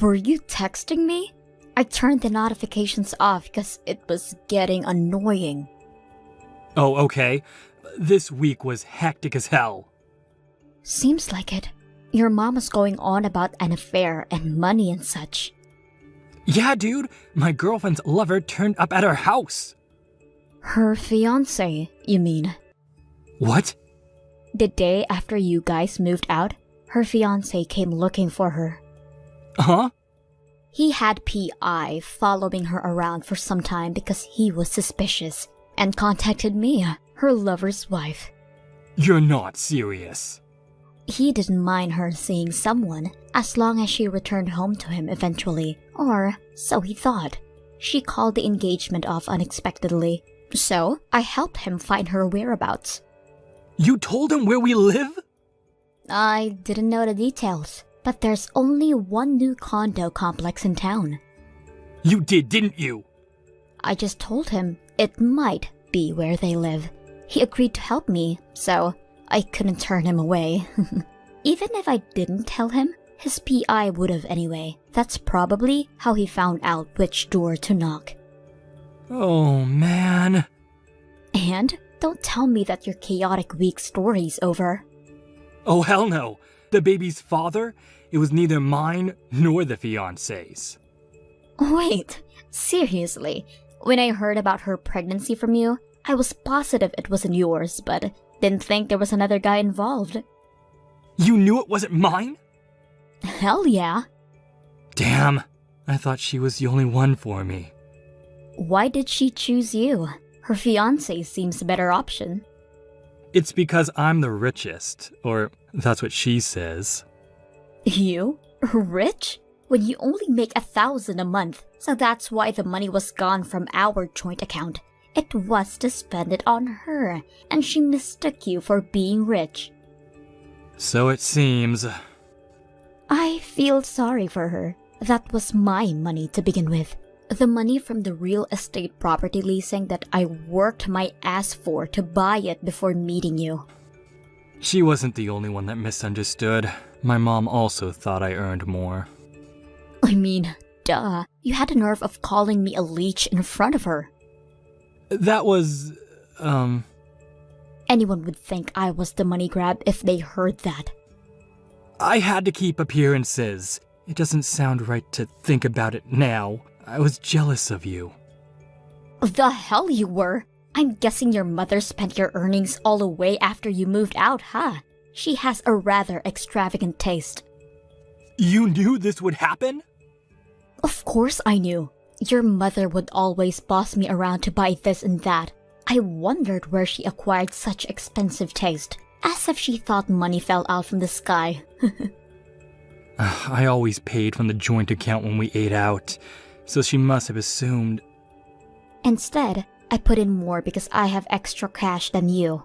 Were you texting me? I turned the notifications off because it was getting annoying. Oh, okay. This week was hectic as hell. Seems like it. Your mom was going on about an affair and money and such. Yeah, dude. My girlfriend's lover turned up at our house. Her fiancé, you mean? What? The day after you guys moved out, her fiancé came looking for her. Huh? He had PI following her around for some time because he was suspicious and contacted me, her lover's wife. You're not serious. He didn't mind her seeing someone as long as she returned home to him eventually, or so he thought. She called the engagement off unexpectedly, so I helped him find her whereabouts. You told him where we live? I didn't know the details, but there's only one new condo complex in town. You did, didn't you? I just told him it might be where they live. He agreed to help me, so I couldn't turn him away. Even if I didn't tell him, his PI would have anyway. That's probably how he found out which door to knock. Oh, man. And don't tell me that your chaotic week story's over. Oh, hell no. The baby's father? It was neither mine nor the fiancé's. Wait, seriously? When I heard about her pregnancy from you, I was positive it wasn't yours, but didn't think there was another guy involved. You knew it wasn't mine? Hell yeah. Damn. I thought she was the only one for me. Why did she choose you? Her fiancé seems a better option. It's because I'm the richest, or that's what she says. You? Rich? When you only make 1,000 a month, so that's why the money was gone from our joint account. It was to spend it on her, and she mistook you for being rich. So it seems. I feel sorry for her. That was my money to begin with. The money from the real estate property leasing that I worked my ass for to buy it before meeting you. She wasn't the only one that misunderstood. My mom also thought I earned more. I mean, duh. You had the nerve of calling me a leech in front of her. That was, Anyone would think I was the money grab if they heard that. I had to keep appearances. It doesn't sound right to think about it now. I was jealous of you. The hell you were? I'm guessing your mother spent your earnings all away after you moved out, huh? She has a rather extravagant taste. You knew this would happen? Of course I knew. Your mother would always boss me around to buy this and that. I wondered where she acquired such expensive taste. As if she thought money fell out from the sky. I always paid from the joint account when we ate out, so she must have assumed. Instead, I put in more because I have extra cash than you.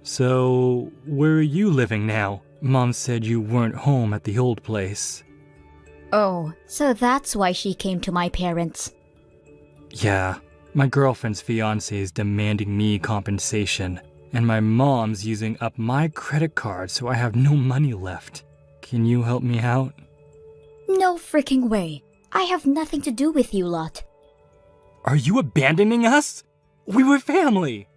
So, where are you living now? Mom said you weren't home at the old place. Oh, so that's why she came to my parents. Yeah, my girlfriend's fiancé is demanding me compensation, and my mom's using up my credit card so I have no money left. Can you help me out? No freaking way. I have nothing to do with you lot. Are you abandoning us? We were family.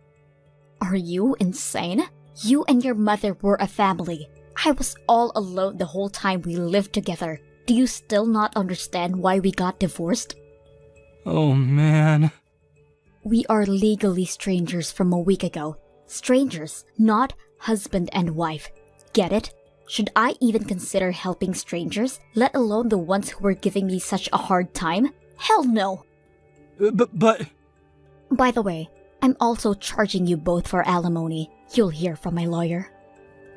Are you insane? You and your mother were a family. I was all alone the whole time we lived together. Do you still not understand why we got divorced? Oh man. We are legally strangers from a week ago. Strangers, not husband and wife. Get it? Should I even consider helping strangers, let alone the ones who were giving me such a hard time? Hell no! But... By the way, I'm also charging you both for alimony. You'll hear from my lawyer.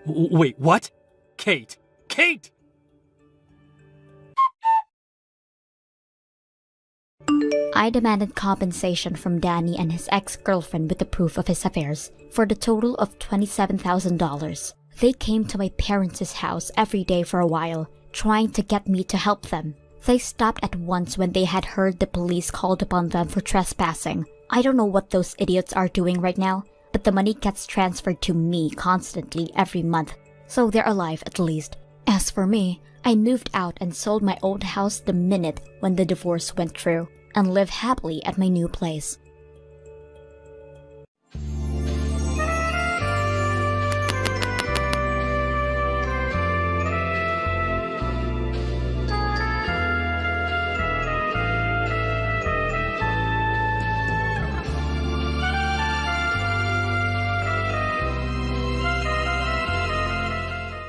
Wait, what? Kate! Kate! I demanded compensation from Danny and his ex-girlfriend with the proof of his affairs for the total of $27,000. They came to my parents' house every day for a while, trying to get me to help them. They stopped at once when they had heard the police called upon them for trespassing. I don't know what those idiots are doing right now, but the money gets transferred to me constantly every month, so they're alive at least. As for me, I moved out and sold my old house the minute when the divorce went through, and live happily at my new place.